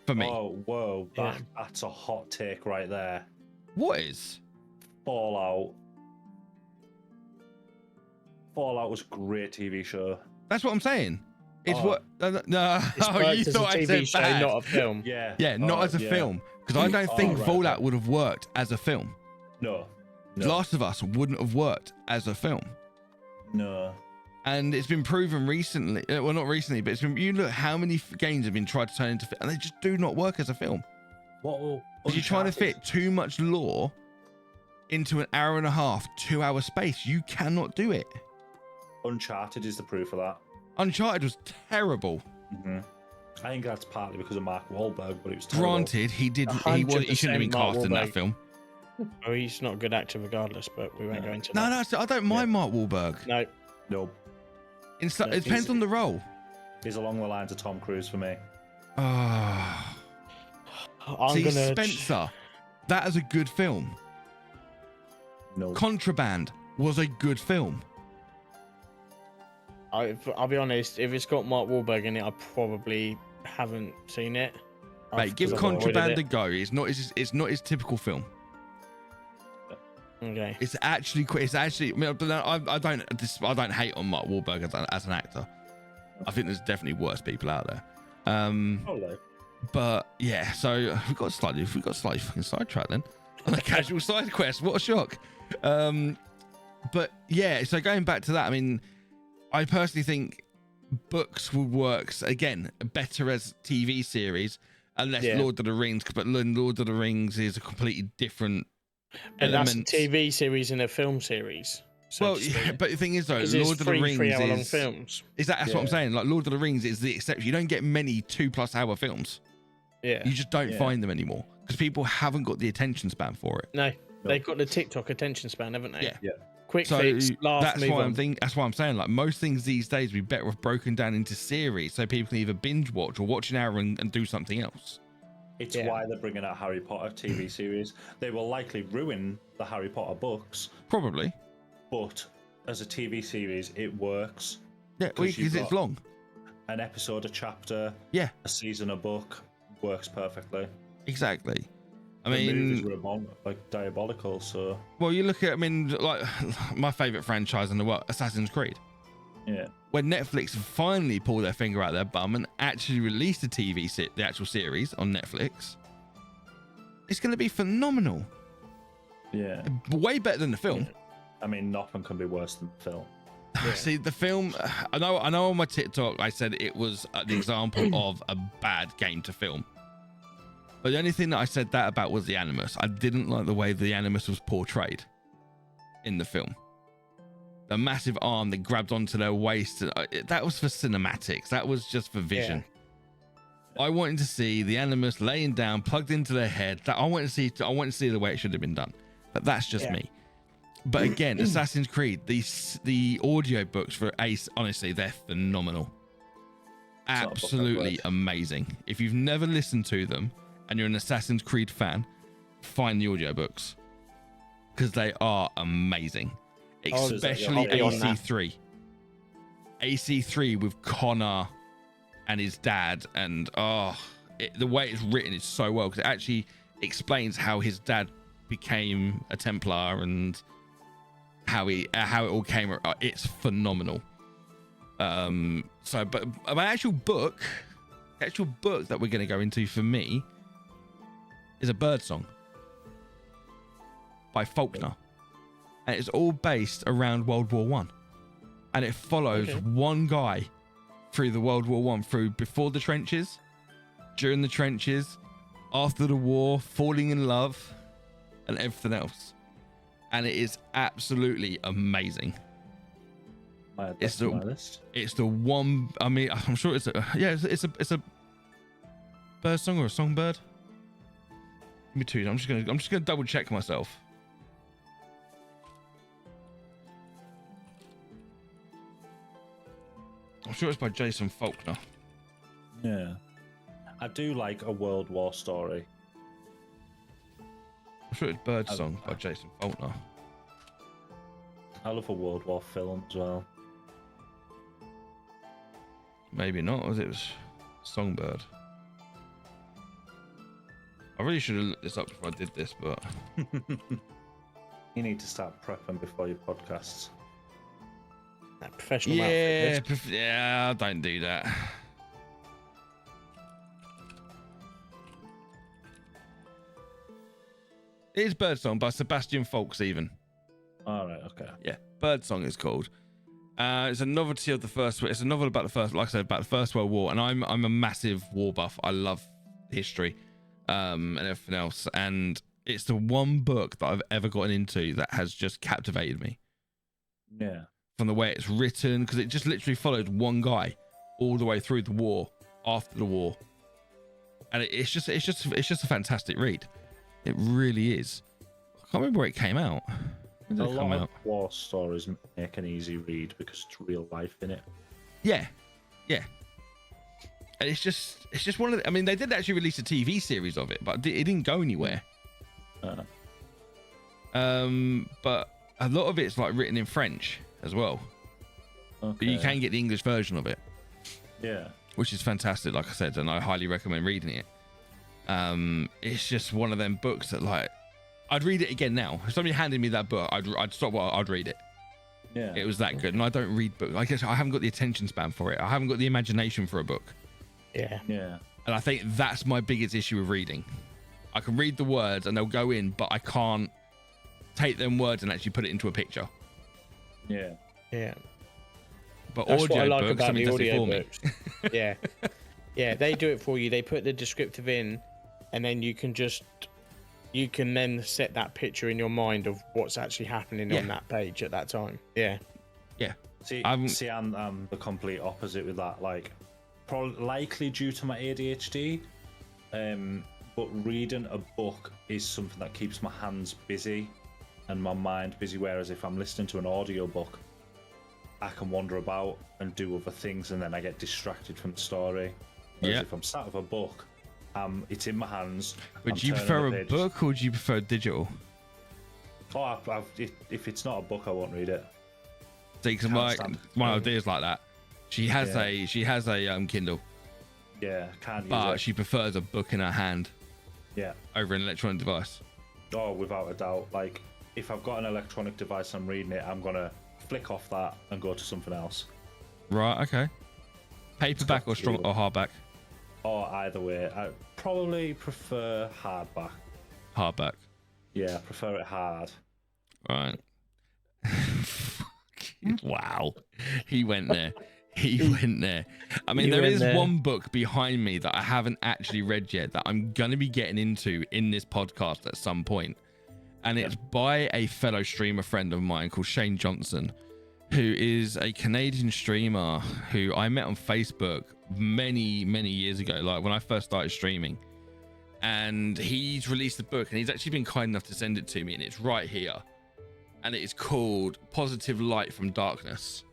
For me. Oh, whoa, that's a hot take right there. What is? Fallout was a great TV show. That's what I'm saying. It's what no. It's Oh, you as thought a I TV said show, bad. not a film. Yeah, not as a film, because I don't think Fallout would have worked as a film. No. Last of Us wouldn't have worked as a film. No. And it's been proven recently. Well, not recently, but it's been. You look how many games have been tried to turn into, and they just do not work as a film. What? You're trying to fit too much lore into an hour and a half, 2 hour space. You cannot do it. Uncharted is the proof of that. Uncharted was terrible. Mm-hmm. I think that's partly because of Mark Wahlberg, but it was terrible. Granted, he shouldn't have been cast in that film. Oh, he's not a good actor regardless, but we won't go into No, that. I don't mind Mark Wahlberg. No. It depends on the role. He's along the lines of Tom Cruise for me. Spencer, that is a good film. No. Contraband was a good film. I'll be honest, if it's got Mark Wahlberg in it, I probably haven't seen it. Mate, give Contraband a go. It's not his typical film. Okay. It's actually. I don't hate on Mark Wahlberg as an actor. I think there's definitely worse people out there. But yeah, so we got slightly fucking sidetracked then on a casual side quest. What a shock. But yeah, so going back to that, I mean, I personally think books would work again better as TV series, unless Lord of the Rings. But Lord of the Rings is a completely different. And that's a TV series and a film series. Well, yeah, but the thing is though, Lord of the Rings 3 hour long films. That's what I'm saying. Like Lord of the Rings is the exception. You don't get many 2+ hour films. Yeah. You just don't find them anymore because people haven't got the attention span for it. No, they've got the TikTok attention span, haven't they? Yeah. Quick fix, laugh, that's move why on. that's why I'm saying like most things these days we better have broken down into series so people can either binge watch or watch an hour and do something else. It's why they're bringing out Harry Potter TV series. They will likely ruin the Harry Potter books. Probably. But as a TV series, it works. Yeah, because it's long. An episode, a chapter. Yeah. A season, a book. Works perfectly. Exactly. I The mean, movies were like diabolical, so. Well, you look at, like my favorite franchise in the world, Assassin's Creed. Yeah. When Netflix finally pulled their finger out their bum and actually released the actual series on Netflix, it's going to be phenomenal. Yeah. Way better than the film. Yeah. I mean, nothing can be worse than the film. Yeah. See, the film, I know on my TikTok I said it was the example of a bad game to film. But the only thing that I said that about was the Animus. I didn't like the way the Animus was portrayed in the film. The massive arm that grabbed onto their waist, that was for cinematics. That was just for vision. Yeah. I wanted to see the Animus laying down, plugged into their head. I wanted to see the way it should have been done. But that's just me. But again, Assassin's Creed, the audio books for Ace, honestly, they're phenomenal. Absolutely amazing. If you've never listened to them and you're an Assassin's Creed fan, find the audiobooks because they are amazing. Especially AC3. AC3 with Connor and his dad, and the way it's written is so well because it actually explains how his dad became a Templar and how it all came. It's phenomenal. But my actual book that we're going to go into for me is a bird song by Faulkner. And it's all based around World War One, and it follows one guy through the World War One, through before the trenches, during the trenches, after the war, falling in love, and everything else. And it is absolutely amazing. It's the one. I mean, I'm sure it's a bird song or a songbird. Give me two. I'm just gonna double check myself. sure it's by Jason Faulkner. Yeah. I do like a World War story. I'm sure it's Birdsong by Jason Faulkner. I love a World War film as well. Maybe not, was it was Songbird? I really should have looked this up before I did this, but You need to start prepping before your podcasts. That professional yeah, outfit list. yeah, don't do that. It is Birdsong by Sebastian Faulks, even. All right, okay. Yeah, Birdsong is called. It's a novelty of the first. It's a novel about the first, like I said, about the First World War, and I'm a massive war buff. I love history, and everything else. And it's the one book that I've ever gotten into that has just captivated me. Yeah. From the way it's written, because it just literally followed one guy all the way through the war, after the war, and it's just a fantastic read. It really is. I can't remember where it came out. When did A it come lot out? of war stories make an easy read because it's real life in it. Yeah, yeah. And it's just one of the, I mean, they did actually release a TV series of it, but it didn't go anywhere. But a lot of it's like written in French as well. Okay. But you can get the English version of it. Yeah. Which is fantastic, like I said, and I highly recommend reading it. It's just one of them books that, like, I'd read it again now. If somebody handed me that book, I'd stop while I'd read it. Yeah. It was that good, and I don't read books. I guess I haven't got the attention span for it. I haven't got the imagination for a book. Yeah. Yeah. And I think that's my biggest issue with reading. I can read the words and they'll go in, but I can't take them words and actually put it into a picture. Yeah. Yeah. But That's audio what I like books, about somebody the does it audio for me. books. Yeah. Yeah, they do it for you. They put the descriptive in, and then you can then set that picture in your mind of what's actually happening on that page at that time. Yeah. Yeah. I'm the complete opposite with that. Like, probably likely due to my ADHD, but reading a book is something that keeps my hands busy and my mind busy. Whereas if I'm listening to an audio book, I can wander about and do other things, and then I get distracted from the story. Whereas if I'm sat with a book, it's in my hands. Would you prefer a book or would you prefer digital? Oh, if it's not a book, I won't read it. See, because my idea is like that. She has a Kindle. Yeah, can't use but it. she prefers a book in her hand. Yeah. Over an electronic device. Oh, without a doubt. Like, if I've got an electronic device and I'm reading it, I'm gonna flick off that and go to something else. Right. Okay. Paperback or hardback? Or either way. I probably prefer hardback. Hardback. Yeah, I prefer it hard. Right. Wow. He went there. He went there. I mean, there is one book behind me that I haven't actually read yet that I'm going to be getting into in this podcast at some point. And it's by a fellow streamer friend of mine called Shane Johnson, who is a Canadian streamer who I met on Facebook many, many years ago, like when I first started streaming. And he's released a book and he's actually been kind enough to send it to me, and it's right here. And it is called Positive Light from Darkness.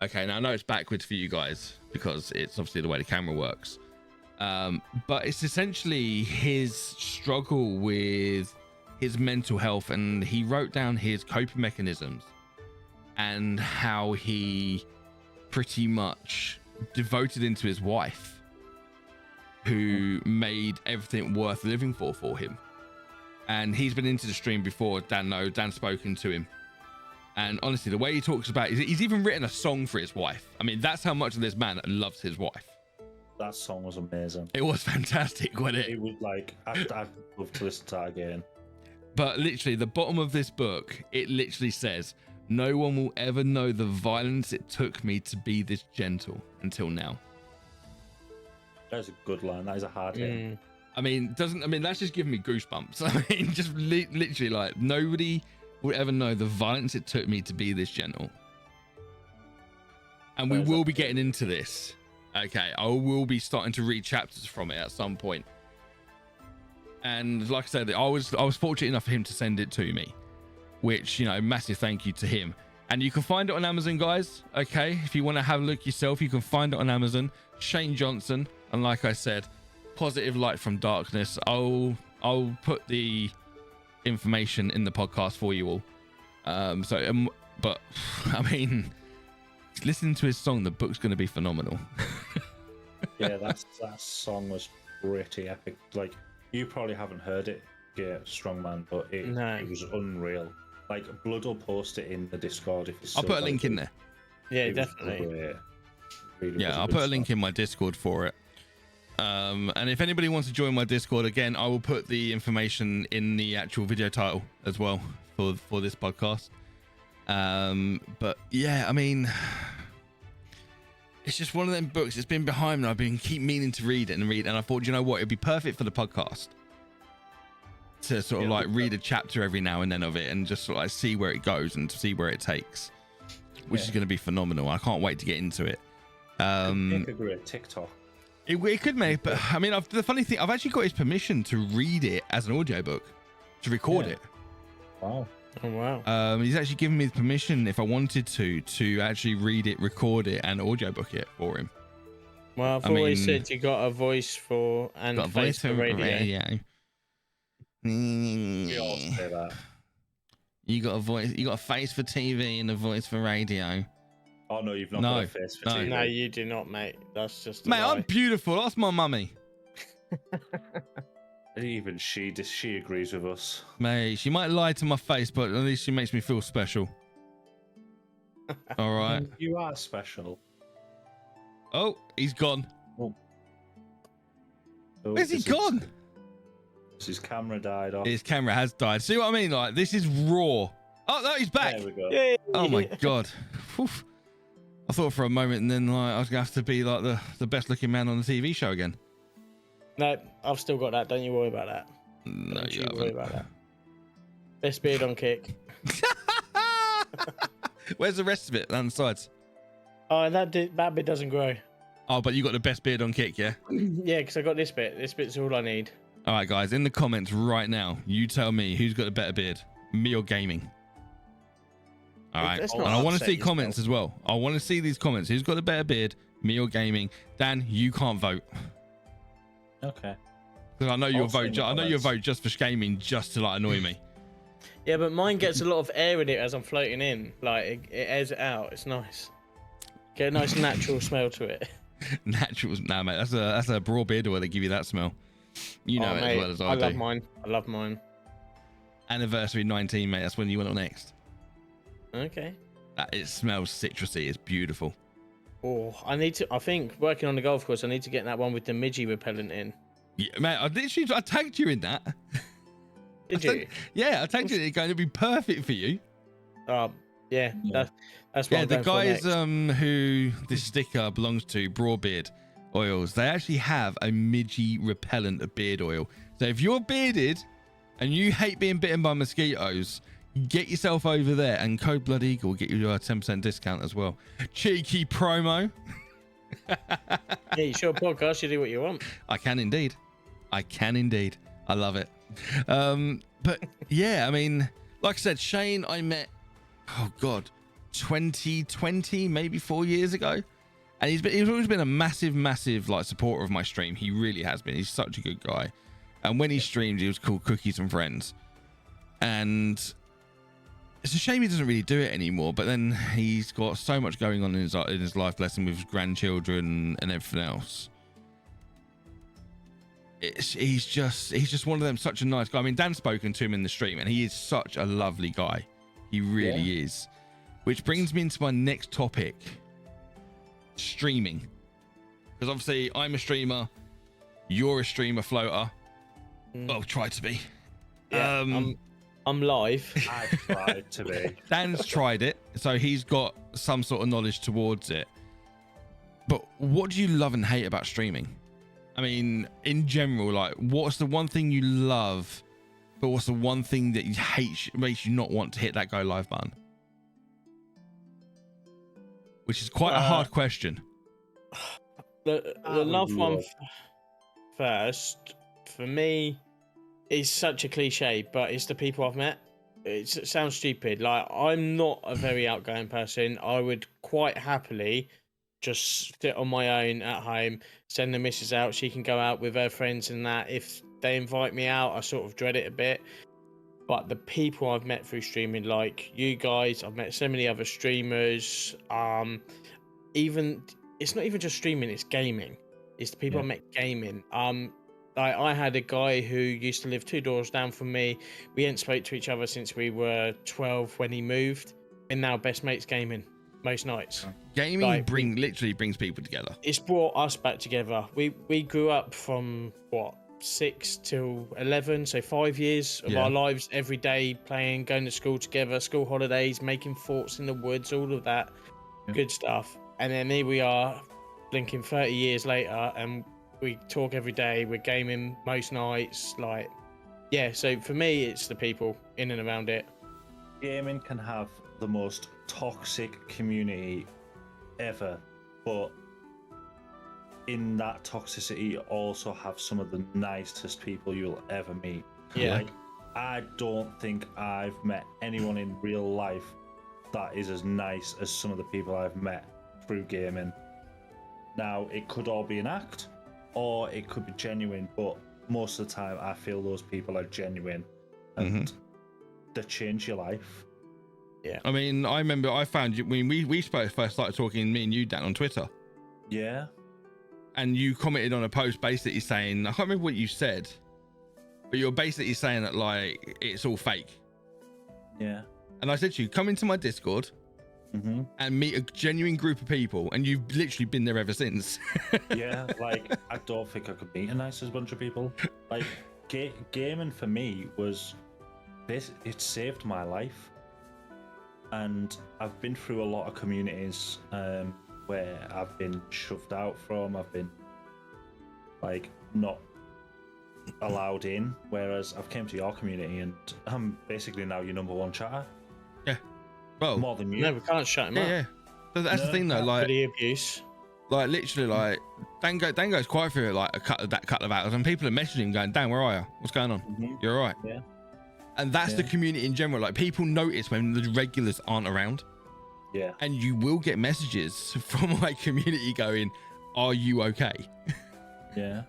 Okay, now I know it's backwards for you guys because it's obviously the way the camera works. But it's essentially his struggle with his mental health, and he wrote down his coping mechanisms and how he pretty much devoted into his wife, who made everything worth living for him. And he's been into the stream before. Dan's spoken to him. And honestly, the way he talks about it, he's even written a song for his wife. I mean, that's how much of this man loves his wife. That song was amazing. It was fantastic, wasn't it? It was like, I'd love to listen to that again. But literally, the bottom of this book, it literally says, "No one will ever know the violence it took me to be this gentle until now." That's a good line. That is a hard hit. I mean, that's just giving me goosebumps. I mean, just literally, like, nobody will ever know the violence it took me to be this gentle. And we will be getting into this. Okay, I will be starting to read chapters from it at some point. And like I said, I was fortunate enough for him to send it to me, which, you know, massive thank you to him. And you can find it on Amazon, guys. Okay, if you want to have a look yourself, you can find it on Amazon. Shane Johnson, and like I said, Positive Light from Darkness. I'll put the information in the podcast for you all. But I mean, listening to his song, the book's going to be phenomenal. Yeah, that song was pretty epic. Like, you probably haven't heard it, Strongman, but it was unreal. Like, Blood will post it in the Discord if it's. I'll put a link in there. Yeah, definitely. Really yeah, I'll put a link in my Discord for it. And if anybody wants to join my Discord, again, I will put the information in the actual video title as well for this podcast. But yeah, I mean, it's just one of them books. It's been behind me. I've been keep meaning to read it, and I thought, you know what, it'd be perfect for the podcast to sort of like read a chapter every now and then of it, and just sort of like see where it goes and see where it takes, which is going to be phenomenal. I can't wait to get into it. Make a great TikTok. It could make, but I mean, the funny thing, I've actually got his permission to read it as an audiobook, to record it. Wow. Oh wow. He's actually given me the permission, if I wanted to actually read it, record it, and audiobook it for him. Well, I've always said you got a voice for and got a face for radio. We all say that. You got a voice, you got a face for TV and a voice for radio. Oh no, you've not got a face for TV. No, you do not, mate. That's just a mate. lie. I'm beautiful. That's my mummy. Even she agrees with us. Mate, she might lie to my face, but at least she makes me feel special. All right. You are special. Oh, he's gone. Oh. Where's he gone? His camera died off. His camera has died. See what I mean? Like, this is raw. Oh no, he's back. There we go. Yay. Oh my god. Whew. I thought for a moment, and then like I was gonna have to be like the best looking man on the TV show again. No, I've still got that. Don't you worry about that. No, Don't you you haven't. worry about that. Best beard on kick. Where's the rest of it on the sides? Oh, that bit doesn't grow. Oh, but you got the best beard on kick, yeah? Yeah, because I got this bit. This bit's all I need. All right, guys, in the comments right now, you tell me who's got a better beard, me or gaming. All right, Let's and not I want to upset see yourself. comments as well. I want to see these comments. Who's got a better beard, me or gaming? Dan, you can't vote Okay. because I know you'll I'll see in vote. the I know you'll comments. vote just for gaming, just to like annoy me. Yeah, but mine gets a lot of air in it as I'm floating in. Like, it airs it out. It's nice. Get a nice natural smell to it. Naturals, nah, mate. That's a broad beard oil that give you that smell. You know Oh, it mate, as well as I I do. love mine. I love mine. Anniversary 19, mate. That's when you went on next. Okay. It smells citrusy. It's beautiful. Oh, I think working on the golf course, I need to get that one with the midgie repellent in. Yeah, mate. I tagged you in that. Did you? Yeah, I tagged you. It's going to be perfect for you. Yeah. That's what Yeah, I'm the going for guys next. who this sticker belongs to, Broadbeard Oils, they actually have a midgie repellent beard oil. So if you're bearded and you hate being bitten by mosquitoes, get yourself over there, and code Blood Eagle will get you a 10% discount as well. Cheeky promo. Yeah, it's your podcast. You do what you want. I can indeed. I love it. But yeah, I mean, like I said, Shane, I met, oh God, 2020, maybe 4 years ago. And he's always been a massive like supporter of my stream. He really has been. He's such a good guy. And when he streamed, he was called Cookies and Friends. And it's a shame he doesn't really do it anymore. But then he's got so much going on in his life, blessing, with his grandchildren and everything else. He's just one of them, such a nice guy. I mean, Dan's spoken to him in the stream, and he is such a lovely guy. He really is. Which brings me into my next topic. Streaming. Because obviously I'm a streamer, you're a streamer, Floater. Well, try to be. Yeah, I'm live. I tried to be. Dan's tried it, so he's got some sort of knowledge towards it. But what do you love and hate about streaming? I mean, in general, like, what's the one thing you love, but what's the one thing that you hate, makes you not want to hit that go live button? Which is quite a hard question. The love one first, for me, is such a cliche, but it's the people I've met. it sounds stupid. Like, I'm not a very outgoing person. I would quite happily just sit on my own at home, send the missus out. She can go out with her friends and that. If they invite me out, I sort of dread it a bit. But the people I've met through streaming, like you guys, I've met so many other streamers. Even it's not even just streaming; it's gaming. It's the people I met gaming. I had a guy who used to live 2 doors down from me. We hadn't spoke to each other since we were 12 when he moved, and now best mates gaming most nights. Gaming Like, literally brings people together. It's brought us back together. We grew up from what 6 till 11, so 5 years of our lives every day playing, going to school together, school holidays, making forts in the woods, all of that good stuff. And then here we are, blinking 30 years later, and we talk every day. We're gaming most nights. Like, yeah. So for me, it's the people in and around it. Gaming can have the most toxic community ever, but in that toxicity, you also have some of the nicest people you'll ever meet. Yeah. Like, I don't think I've met anyone in real life that is as nice as some of the people I've met through gaming. Now, it could all be an act, or it could be genuine, but most of the time I feel those people are genuine and they change your life. Yeah. I mean, I remember I found you when we first started talking, me and you, Dan, on Twitter. Yeah. And you commented on a post basically saying, I can't remember what you said, but you're basically saying that like it's all fake. Yeah. And I said to you, come into my Discord and meet a genuine group of people, and you've literally been there ever since. Yeah, like I don't think I could meet a nicest bunch of people. Like gaming for me was this. It saved my life, and I've been through a lot of communities where I've been shoved out from. I've been like not allowed in, whereas I've came to your community and I'm basically now your #1 chatter. Yeah. Well, more than you. No, we can't shut him up. yeah. So that's the thing though, For like the abuse. like literally like Dan goes quiet for like a couple of hours, and people are messaging him going, Dan, where are you? What's going on? You're all right. Yeah. And that's the community in general. Like, people notice when the regulars aren't around. Yeah. And you will get messages from my community going, are you okay? Yeah.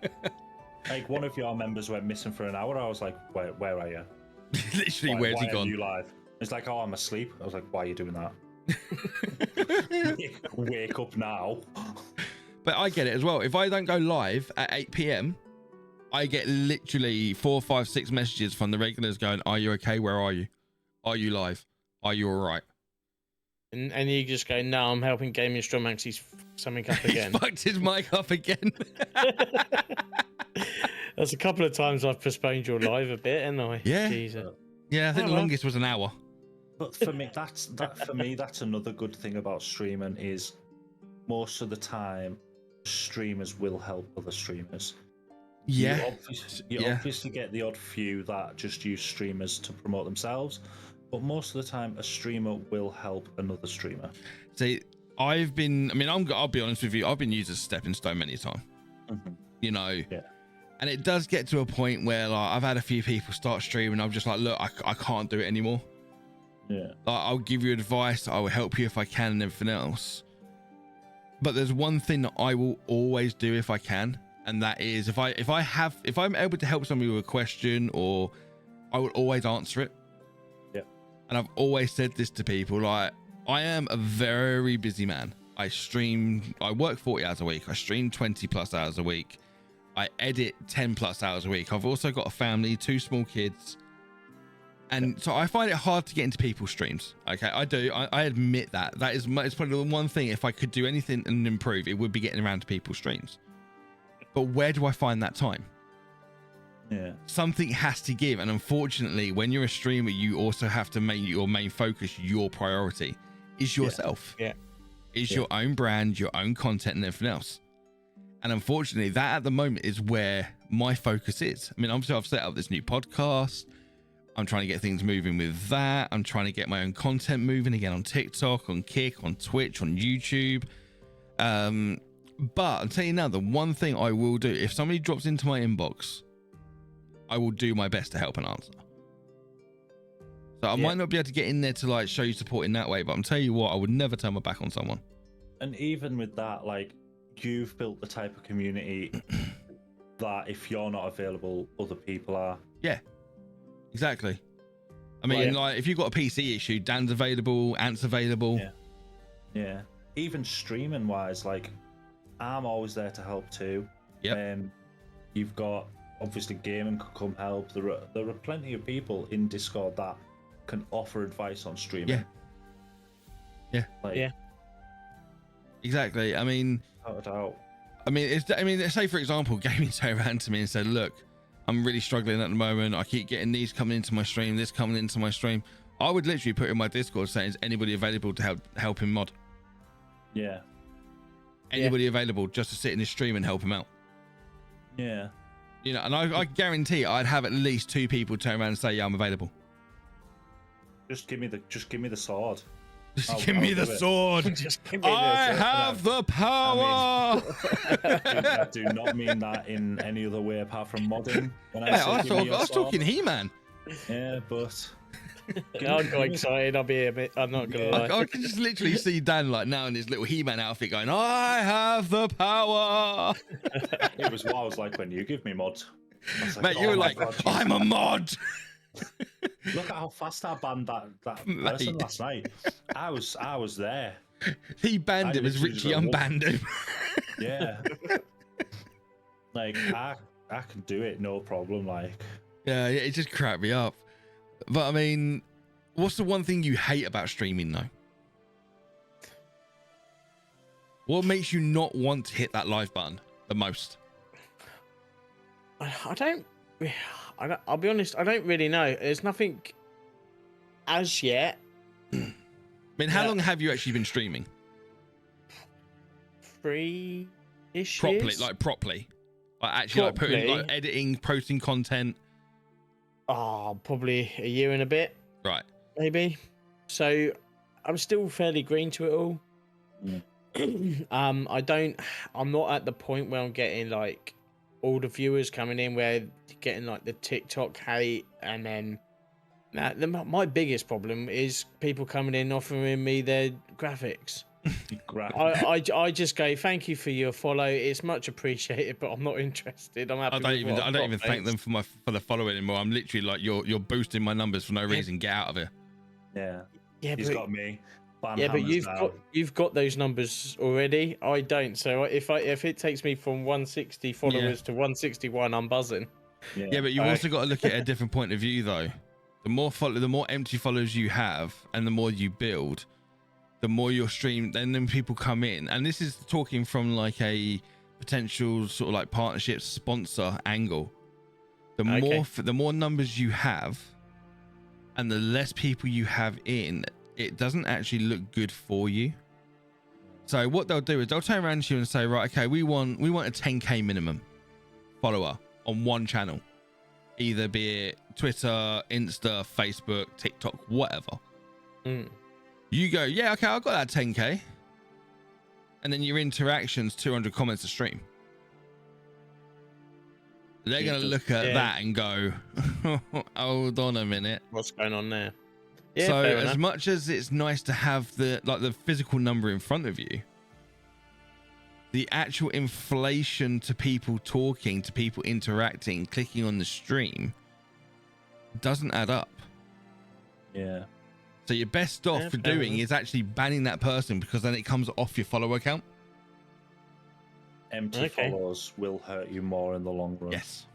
Like, one of your members went missing for an hour. I was like, where are you? Literally, where's he why gone? are you live? It's like, oh, I'm asleep. I was like, why are you doing that? Wake up now. But I get it as well. If I don't go live at 8 p.m, I get literally 4, 5, 6 messages from the regulars going, are you okay? Where are you? Are you live? Are you all right? And you just go, no, I'm helping GamingStrongman because he's something up again. He's fucked his mic up again. There's a couple of times I've postponed your live a bit, and I Yeah. Jesus. Yeah, I think the longest was an hour. But for me, that's another good thing about streaming is most of the time streamers will help other streamers. Yeah. You obviously get the odd few that just use streamers to promote themselves, but most of the time a streamer will help another streamer. See, I'll be honest with you, I've been used as a stepping stone many times. You know. Yeah. And it does get to a point where like I've had a few people start streaming. I'm just like, look, I can't do it anymore. Yeah. Like, I'll give you advice. I will help you if I can and everything else. But there's one thing that I will always do if I can. And that is if I'm able to help somebody with a question, or I will always answer it. Yeah. And I've always said this to people, like, I am a very busy man. I work 40 hours a week. I stream 20 plus hours a week. I edit 10 plus hours a week. I've also got a family, 2 small kids. And so I find it hard to get into people's streams. Okay, I do. I admit that. It's probably the one thing, if I could do anything and improve, it would be getting around to people's streams. But where do I find that time? Yeah. Something has to give. And unfortunately, when you're a streamer, you also have to make your main focus, your priority is yourself. Yeah. Is your own brand, your own content and everything else. And unfortunately, that at the moment is where my focus is. I mean, I've set up this new podcast. I'm trying to get things moving with that. I'm trying to get my own content moving again on TikTok, on Kick, on Twitch, on YouTube. But I'll tell you now, the one thing I will do, if somebody drops into my inbox, I will do my best to help and answer. So I might not be able to get in there to like show you support in that way, but I'm telling you what, I would never turn my back on someone. And even with that, like, you've built the type of community that if you're not available, other people are. Yeah, exactly. I mean, like if you've got a PC issue, Dan's available, Ant's available. Yeah. Even streaming wise, like, I'm always there to help too. Yep. You've got obviously gaming could come help. There are plenty of people in Discord that can offer advice on streaming. Like, Exactly. I mean, without a doubt. I mean, say for example, Gaming turned around to me and said, "Look, I'm really struggling at the moment. I keep getting these coming into my stream, this coming into my stream." I would literally put in my Discord saying, "Is anybody available to help him mod?" Yeah. Anybody available just to sit in his stream and help him out? Yeah. You know, and I guarantee I'd have at least 2 people turn around and say, "Yeah, I'm available." Just give me the sword. Just give me the sword. Just give me I have the power. I do not mean that in any other way apart from modding. When I, I was talking He-Man. Yeah, but I got excited. I'm not gonna lie. I can just literally see Dan like now in his little He-Man outfit going, "I have the power." it was what I was like when you give me mods. Like, Mate, you were like, God, "I'm a mod." Look at how fast I banned that person Mate. last night. I was there. He banned him as Richie unbanned him. Yeah. Like I can do it, no problem. Like, Yeah, it just cracked me up. But I mean, what's the one thing you hate about streaming though? What makes you not want to hit that live button the most? I'll be honest, I don't really know. There's nothing as yet. I mean, how long have you actually been streaming? 3-ish Properly, years? properly. Like actually like putting, like editing, posting content. Oh, probably a year and a bit. Right. Maybe. So I'm still fairly green to it all. I'm not at the point where I'm getting like all the viewers coming in where getting like the TikTok hate, and then my biggest problem is people coming in offering me their graphics. I just go, "Thank you for your follow, it's much appreciated, but I'm not interested. I'm happy." I don't even thank them for the follow anymore. I'm literally like, you're boosting my numbers for no reason. Get out of here. Yeah, he's got me. Yeah, but you've got those numbers already. I don't. So if it takes me from 160 followers to 161, I'm buzzing. Yeah, but you've also got to look at a different point of view though. The more empty followers you have, and the more you build, the more your stream. Then people come in, and this is talking from like a potential sort of like partnership sponsor angle. The more numbers you have, and the less people you have in, it doesn't actually look good for you. So what they'll do is they'll turn around to you and say, "Right, okay, we want a 10k minimum follower on one channel, either be it Twitter, Insta, Facebook, TikTok, whatever." You go, "Yeah, okay, I've got that 10k," and then your interactions 200 comments a stream. They're gonna look at that and go, "Hold on a minute, what's going on there?" Yeah, so as much as it's nice to have the physical number in front of you, the actual inflation to people talking, to people interacting, clicking on the stream doesn't add up. Yeah. So your best off for doing is actually banning that person, because then it comes off your follower account. Empty followers will hurt you more in the long run. Yes.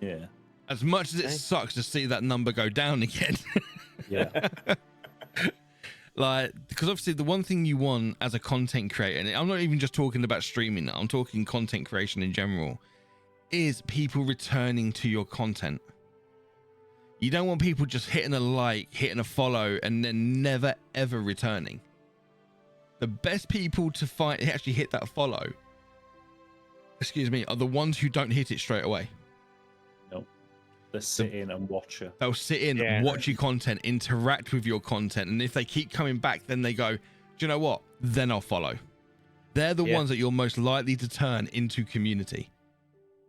Yeah. As much as it sucks to see that number go down again. Yeah. Like, because obviously the one thing you want as a content creator, and I'm not even just talking about streaming, I'm talking content creation in general, is people returning to your content. You don't want people just hitting a like, hitting a follow, and then never ever returning. The best people to actually hit that follow, are the ones who don't hit it straight away. They sit in and watch you. They'll sit in, watch your content, interact with your content, and if they keep coming back, then they go, "Do you know what? Then I'll follow." They're the ones that you're most likely to turn into community.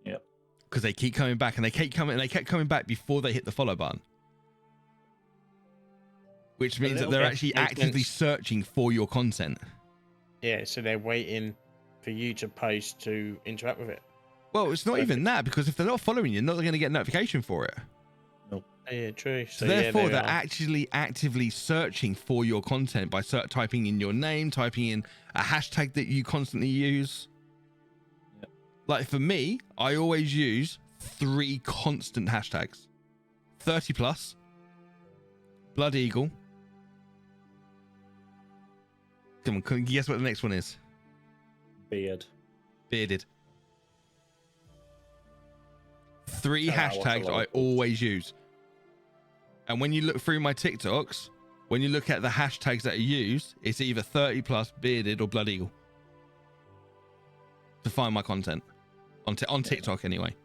Yep. Because they keep coming back, and they kept coming back before they hit the follow button. which means that little they're bit actually makes actively sense. searching for your content. Yeah, so they're waiting for you to post to interact with it. Well, it's not even that, because if they're not following you, they're not going to get a notification for it. Oh, yeah, true. So yeah, therefore, they they're are. actually actively searching for your content by typing in your name, typing in a hashtag that you constantly use. Yep. Like for me, I always use 3 constant hashtags: 30 plus, Blood Eagle. Come on, can you guess what the next one is? Beard. Bearded. 3 Oh, that was a hashtags lot I of always use. And when you look through my TikToks, when you look at the hashtags that are used, it's either 30 plus, bearded, or Blood Eagle to find my content on TikTok anyway.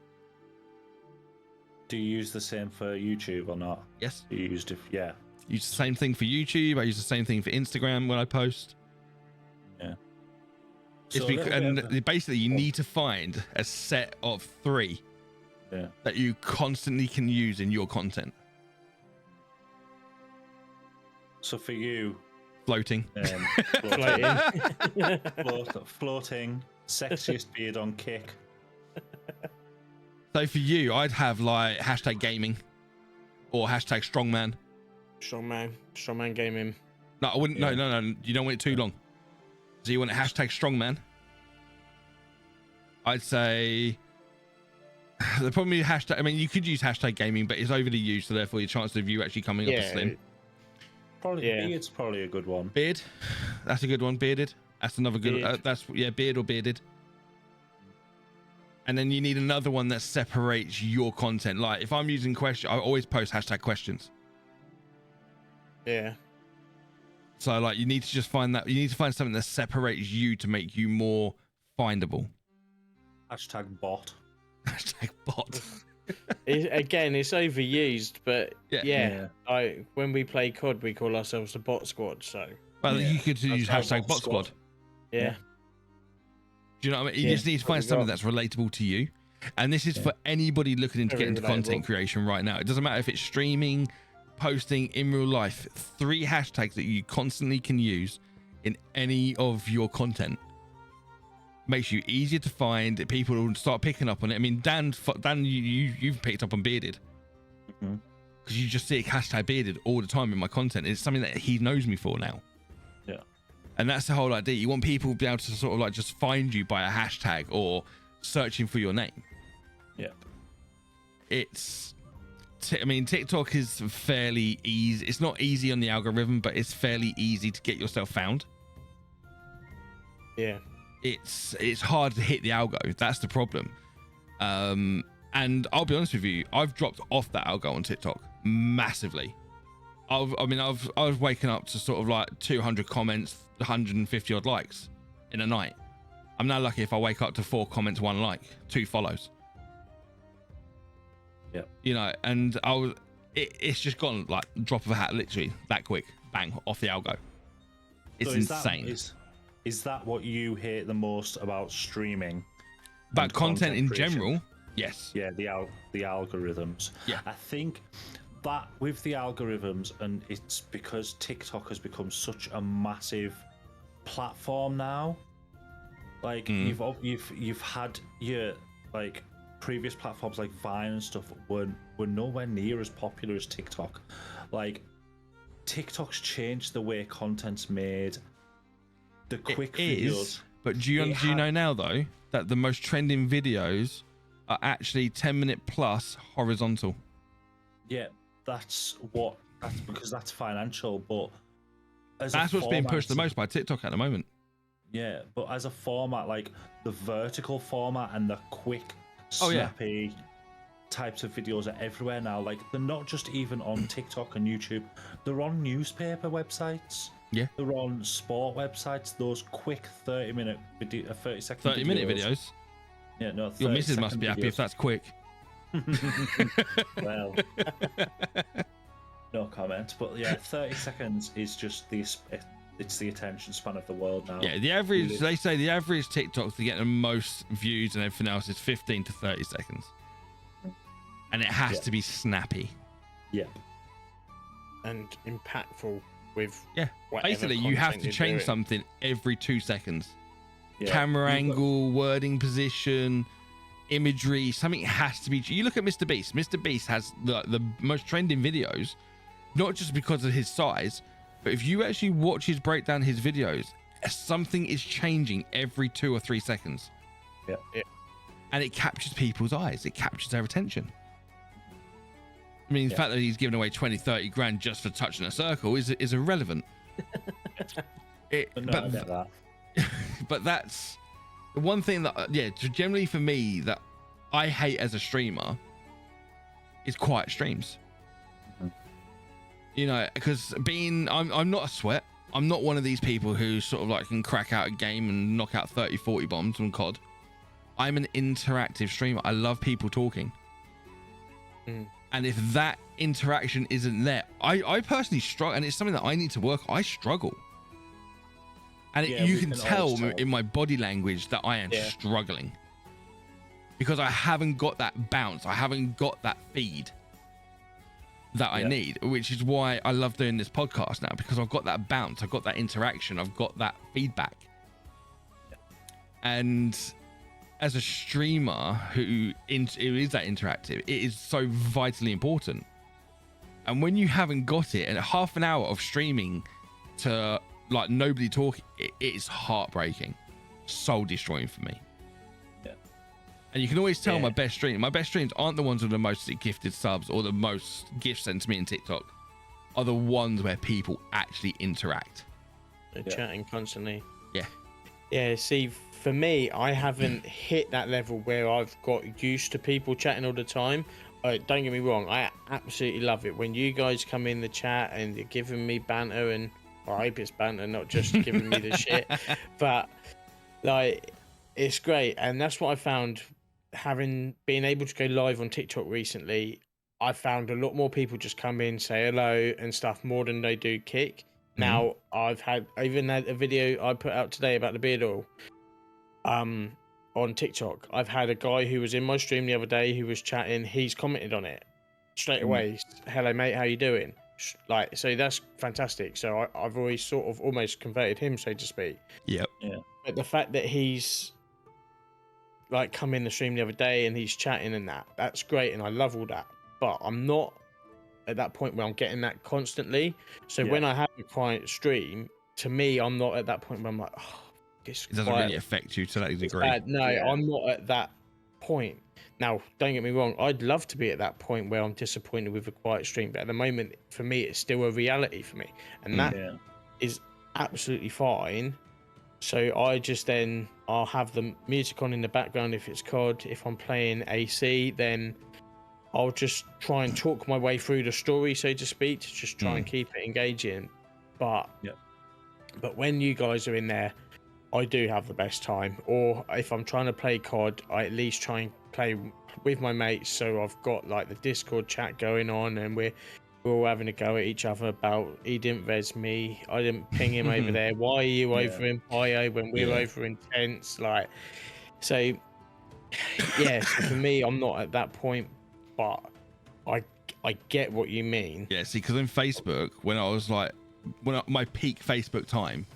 Do you use the same for YouTube or not? Yes. You used it, yeah. Use the same thing for YouTube. I use the same thing for Instagram when I post. Yeah. It's So a little and bit of- basically you need to find a set of 3 yeah. that you constantly can use in your content. So for you, Floating. floating, sexiest beard on kick. So for you, I'd have like hashtag gaming or hashtag strongman. Strongman gaming. No, I wouldn't. Yeah. No. You don't want it too long. So you want it hashtag strongman. I'd say the problem is hashtag. I mean, you could use hashtag gaming, but it's overly used, so therefore your chance of you actually coming up is slim. Probably Yeah. beard's probably a good one. Beard, that's a good one. Bearded, that's another good. Beard. Beard or bearded. And then you need another one that separates your content. Like if I'm using question, I always post hashtag questions. Yeah. So like you need to just find that, you need to find something that separates you to make you more findable. Hashtag bot. Hashtag bot. Again, it's overused, but Yeah. yeah. When we play COD, we call ourselves the bot squad. So Well, Yeah. you could use Hashtag hashtag bot squad. yeah. Do you know what I mean? You Yeah, just need to there find we something go. that's relatable to you. And this is for anybody looking into Very getting into content relatable. creation right now. It doesn't matter if it's streaming, posting in real life. 3 hashtags that you constantly can use in any of your content. Makes you easier to find. People will start picking up on it. I mean, Dan, you've picked up on bearded. Mhm. Because you just see hashtag bearded all the time in my content. It's something that he knows me for now. Yeah. And that's the whole idea. You want people to be able to sort of like just find you by a hashtag or searching for your name. Yeah. I mean, TikTok is fairly easy. It's not easy on the algorithm, but it's fairly easy to get yourself found. Yeah. It's hard to hit the algo. That's the problem. And I'll be honest with you, I've dropped off that algo on TikTok massively. I was waking up to sort of like 200 comments, 150 odd likes in a night. I'm now lucky if I wake up to 4 comments, 1 like, 2 follows. Yeah. You know, and it's just gone like drop of a hat, literally that quick, bang, off the algo. It's So insane. Is that what you hate the most about streaming? But and content in creation? general, yes. Yeah, the algorithms. Yeah. I think that with the algorithms, and it's because TikTok has become such a massive platform now. Like you've had your like previous platforms like Vine and stuff were nowhere near as popular as TikTok. Like TikTok's changed the way content's made. The quick videos. But do you know now though that the most trending videos are actually 10-minute plus horizontal? Yeah, that's because that's financial, but That's what's being pushed the format- most by TikTok at the moment. Yeah, but as a format, like the vertical format and the quick, Oh, yeah. snappy types of videos are everywhere now. Like they're not just even on TikTok and YouTube; they're on newspaper websites. Yeah. They're on sport websites. Those quick 30-minute video, 30-second 30-minute videos. Yeah, no. Your missus must be happy if that's quick. Well, no comment. But yeah, 30 seconds is just it's the attention span of the world now. Yeah, the average, they say the average TikTok to get the most views and everything else is 15 to 30 seconds. And it has Yeah. to be snappy. Yep. and impactful with Yeah. whatever Basically, you have content to you're change doing. something every 2 seconds. Yeah. Camera You've got- angle, wording position, imagery. Something has to be. You look at Mr. Beast. Mr. Beast has the most trending videos, not just because of his size, but if you actually watch his breakdown, his videos, something is changing every 2 or 3 seconds. Yeah. And it captures people's eyes. It captures their attention. I mean, the Yeah. fact that he's giving away 20, 30 grand just for touching a circle is irrelevant. But no, I get that. But that's the one thing that, generally for me, that I hate as a streamer is quiet streams. Mhm. You know, because I'm not a sweat. I'm not one of these people who sort of like can crack out a game and knock out 30, 40 bombs on COD. I'm an interactive streamer. I love people talking. Mm. And if that interaction isn't there, I personally struggle, and it's something that I need to work. I struggle. And Yeah, you we can can tell always tell. in my body language that I am Yeah. struggling because I haven't got that bounce. I haven't got that feed that I Yeah. need, which is why I love doing this podcast now, because I've got that bounce. I've got that interaction. I've got that feedback. And as a streamer who is that interactive, it is so vitally important. And when you haven't got it, and half an hour of streaming to like nobody talking, it is heartbreaking, soul destroying for me. Yeah. And you can always tell Yeah. my best streams aren't the ones with the most gifted subs or the most gifts sent to me in TikTok, are the ones where people actually interact. They're Yeah. chatting constantly. Yeah. Yeah, see, for me, I haven't hit that level where I've got used to people chatting all the time. Don't get me wrong, I absolutely love it when you guys come in the chat and you're giving me banter, and I hope it's banter, not just giving me the shit. But like, it's great, and that's what I found. Been able to go live on TikTok recently, I found a lot more people just come in, say hello and stuff more than they do Kick. Now I even had a video I put out today about the beard oil. On TikTok, I've had a guy who was in my stream the other day who was chatting. He's commented on it straight away. Hello, mate. How you doing? Like, so that's fantastic. So I've always sort of almost converted him, so to speak. Yep. But the fact that he's like come in the stream the other day and he's chatting and that's great, and I love all that. But I'm not at that point where I'm getting that constantly. So Yeah. when I have a quiet stream, to me, I'm not at that point where I'm like, oh, it's It doesn't quiet. really affect you to that It's degree. bad. No, Yeah. I'm not at that point. Now, don't get me wrong, I'd love to be at that point where I'm disappointed with a quiet stream, but at the moment, for me, it's still a reality for me, and that Yeah. is absolutely fine. So I'll have the music on in the background if it's COD. If I'm playing AC, then I'll just try and talk my way through the story, so to speak, to just try and keep it engaging. But when you guys are in there, I do have the best time. Or if I'm trying to play COD, I at least try and play with my mates. So I've got like the Discord chat going on, and we're all having a go at each other about he didn't res me, I didn't ping him over there. Why are you over in bio when we're over in tents? Like, so yeah. So for me, I'm not at that point, but I get what you mean. Yeah, see, because in Facebook, when I was like, my peak Facebook time,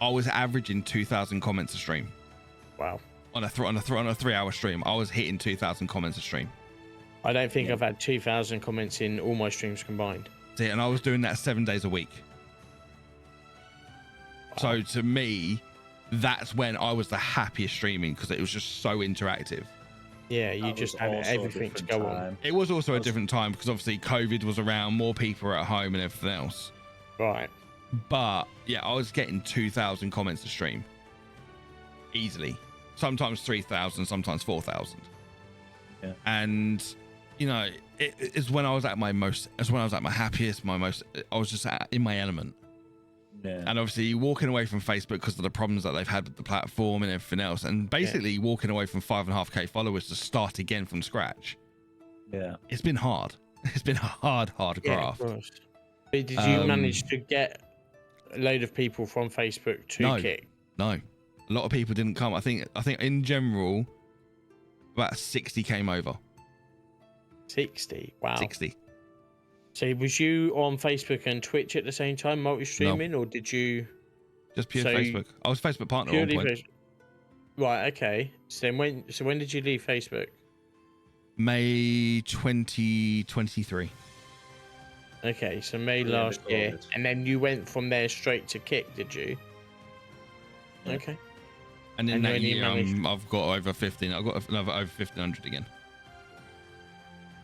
I was averaging 2,000 comments a stream. Wow. On a 3-hour stream, I was hitting 2,000 comments a stream. I don't think I've had 2,000 comments in all my streams combined. See, and I was doing that 7 days a week. Wow. So to me, that's when I was the happiest streaming, because it was just so interactive. Yeah, you That just was had also a everything to different go on. time. It was also a different time because obviously COVID was around, more people were at home and everything else. Right. But yeah, I was getting 2,000 comments a stream easily. Sometimes 3,000, sometimes 4,000. Yeah. And you know, it's when I was at my most, it's when I was at my happiest, I was just in my element. Yeah. And obviously walking away from Facebook because of the problems that they've had with the platform and everything else, and basically walking away from 5.5k followers to start again from scratch. Yeah. It's been hard. It's been a hard Yeah, of graft. course. But did you manage to get a load of people from Facebook to No. Kick? No, a lot of people didn't come. I think in general, about 60 came over. 60. Wow. 60. So was you on Facebook and Twitch at the same time, multi-streaming, or did you Just pure So Facebook. I was Facebook partner at one purely point. Right, okay. So then when did you leave Facebook? May 2023. Okay, so May Yeah, last before year, it. and then you went from there straight to Kick, did you? Yeah. Okay. And in And you that only year, managed- I've got over 15. I've got another over 1500 again.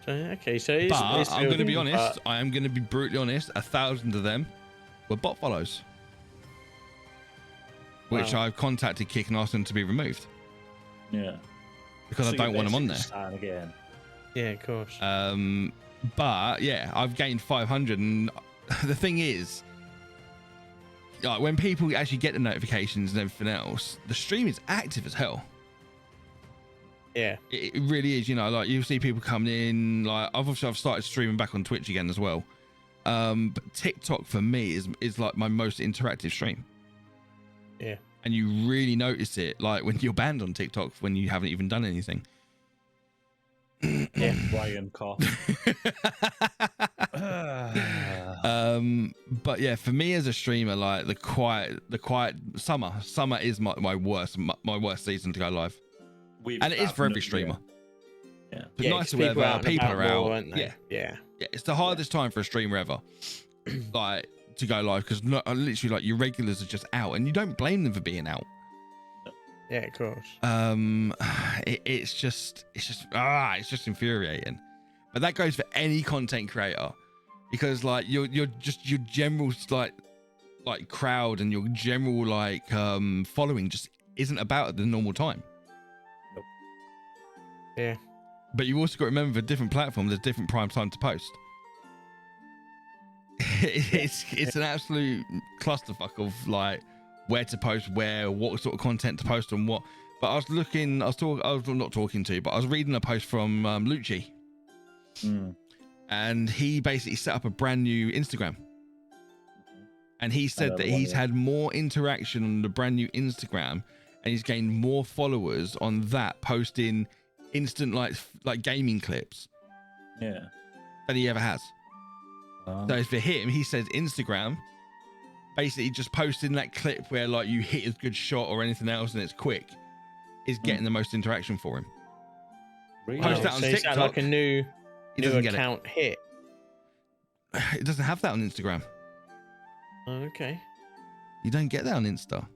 So okay, so it's, But it's I'm going to be building, honest. but- I am going to be brutally honest. 1,000 of them were bot follows, which Wow. I've contacted Kick and asked them to be removed Yeah. because So I don't you're want them on basically there. starting again. Yeah, of course. But yeah, I've gained 500, and the thing is, like, when people actually get the notifications and everything else, the stream is active as hell. Yeah. It really is. You know, like, you see people coming in. Like, I've started streaming back on Twitch again as well. But TikTok for me is like my most interactive stream. Yeah. And you really notice it, like, when you're banned on TikTok when you haven't even done anything. Yeah. Brian Cough. But yeah, for me as a streamer, like, the quiet summer is my worst season to go live, and it is for every streamer. Yeah. But Yeah, nice 'cause people weather, out and people about are out. more, aren't they? Yeah, Yeah. it's the hardest time for a streamer ever, like, to go live, because literally, like, your regulars are just out, and you don't blame them for being out. Yeah, of course. It's just infuriating. But that goes for any content creator, because, like, your general like crowd and your general, like, following just isn't about at the normal time. Nope. Yeah. But you also got to remember, for different platforms, there's different prime time to post. It's an absolute clusterfuck of, like, where to post, what sort of content to post, and what. But I was not talking to, but I was reading a post from Lucci, and he basically set up a brand new Instagram, and he said that he's had more interaction on the brand new Instagram, and he's gained more followers on that, posting instant like gaming clips, Yeah. than he ever has. So for him, he says Instagram, basically just posting that clip where, like, you hit a good shot or anything else and it's quick, is getting the most interaction for him. Really? Post that on so is that TikTok, like a new doesn't get it. account hit? It doesn't have that on Instagram. Oh, okay. You don't get that on Insta.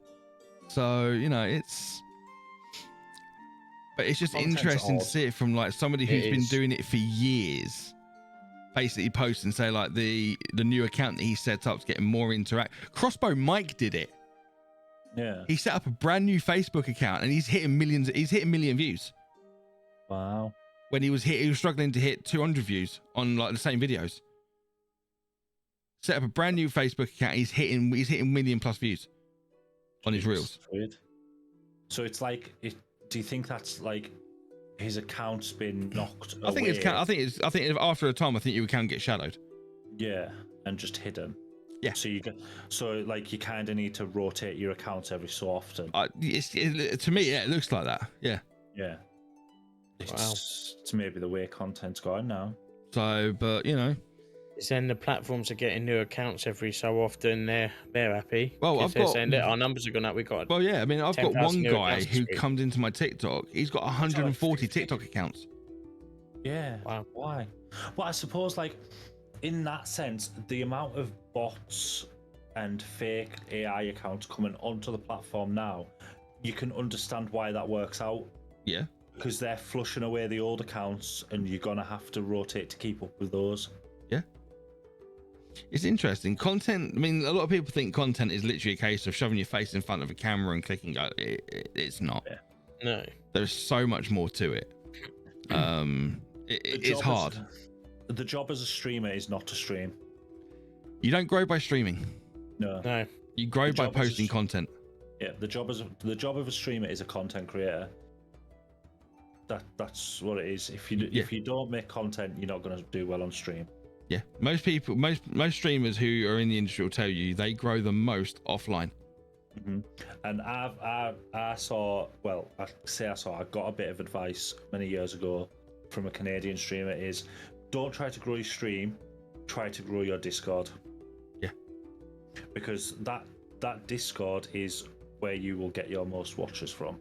So, you know, but it's just Content's interesting to odd. see it from, like, somebody who's It been is. doing it for years, basically post and say, like, the new account that he set up's getting more Crossbow Mike did it. Yeah. He set up a brand new Facebook account, and he's hitting millions. He's hitting million views. Wow. When he was struggling to hit 200 views on, like, the same videos. Set up a brand new Facebook account. He's hitting million plus views on his reels. Weird. So it's like, do you think that's like his account's been knocked I think away? I think after a time, I think you can get shadowed. Yeah, and just hidden. Yeah. So like you kind of need to rotate your accounts every so often. To me, yeah, it looks like that. Yeah. Yeah. It's maybe the way content's going now. So, but, you know, Is then the platforms are getting new accounts every so often. They're happy. Well, 'cause I've they're got- saying that our numbers have gone up. We got. well, yeah. I mean, I've got 10,000 one new guy accounts who this week. comes into my TikTok. He's got 140 50. TikTok accounts. Yeah. Wow. Why? Well, I suppose, like, in that sense, the amount of bots and fake AI accounts coming onto the platform now, you can understand why that works out, Yeah. because they're flushing away the old accounts, and you're gonna have to rotate to keep up with those. It's interesting. Content, I mean, a lot of people think content is literally a case of shoving your face in front of a camera and clicking go. It's not. Yeah. No. There's so much more to it. It's hard. The job as a streamer is not to stream. You don't grow by streaming. No. No. You grow The by job is posting content. Yeah, the job of a streamer is a content creator. That's what it is. If you don't make content, you're not going to do well on stream. Yeah. Most people, most streamers who are in the industry will tell you they grow the most offline. Mm-hmm. And I got a bit of advice many years ago from a Canadian streamer: is don't try to grow your stream try to grow your Discord. Yeah. Because that Discord is where you will get your most watchers from.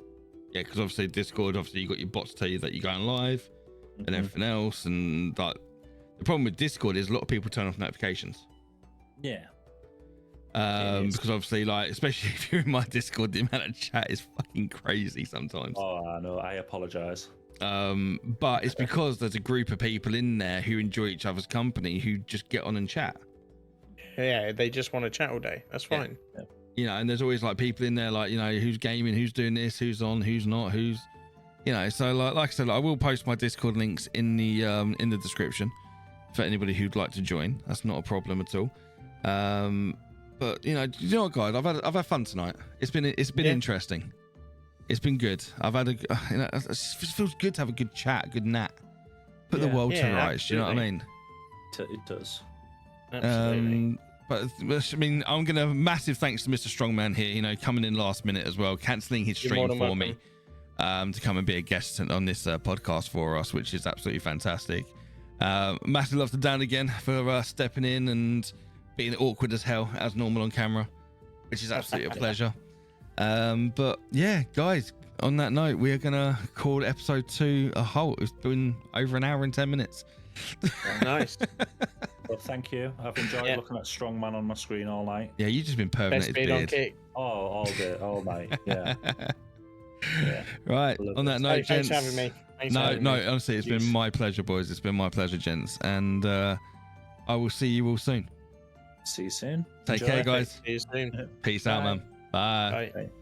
Yeah, because obviously Discord, obviously you got your bots tell you that you're going live and everything else, and that the problem with Discord is a lot of people turn off notifications. Yeah. Because obviously, like, especially if you're in my Discord, the amount of chat is fucking crazy sometimes. Oh, I know. I apologize. But it's because there's a group of people in there who enjoy each other's company who just get on and chat. Yeah, they just want to chat all day. That's fine. Yeah. You know, and there's always like people in there, like, you know, who's gaming, who's doing this, who's on, who's not, who's, you know. So like I said, I will post my Discord links in the description for anybody who'd like to join. That's not a problem at all. But you know what, guys, I've had fun tonight. It's been interesting. It's been good. I've had it just feels good to have a good chat, a good nat, put the world to rights. Do you know what I mean? It does. Absolutely. But I mean, I'm gonna massive thanks to Mr. Strongman here. You know, coming in last minute as well, cancelling his You're more stream than for me, to come and be a guest on this podcast for us, which is absolutely fantastic. Massive love to Dan again for stepping in and being awkward as hell as normal on camera, which is absolutely a pleasure. But yeah, guys, on that note, we are gonna call episode 2 a halt. It's been over an hour and 10 minutes. Nice. Well, thank you. I've enjoyed looking at Strongman on my screen all night. Yeah, you've just been perving Best his beard on beard. kick. Oh, all day, all night. Yeah. Yeah. Right. On that note, Thanks gents. for having me. No, honestly, it's been my pleasure, boys. It's been my pleasure, gents. And I will see you all soon. See you soon. Take Enjoy. care, guys. See you soon. Peace out, Bye. man. Bye. Bye. Bye.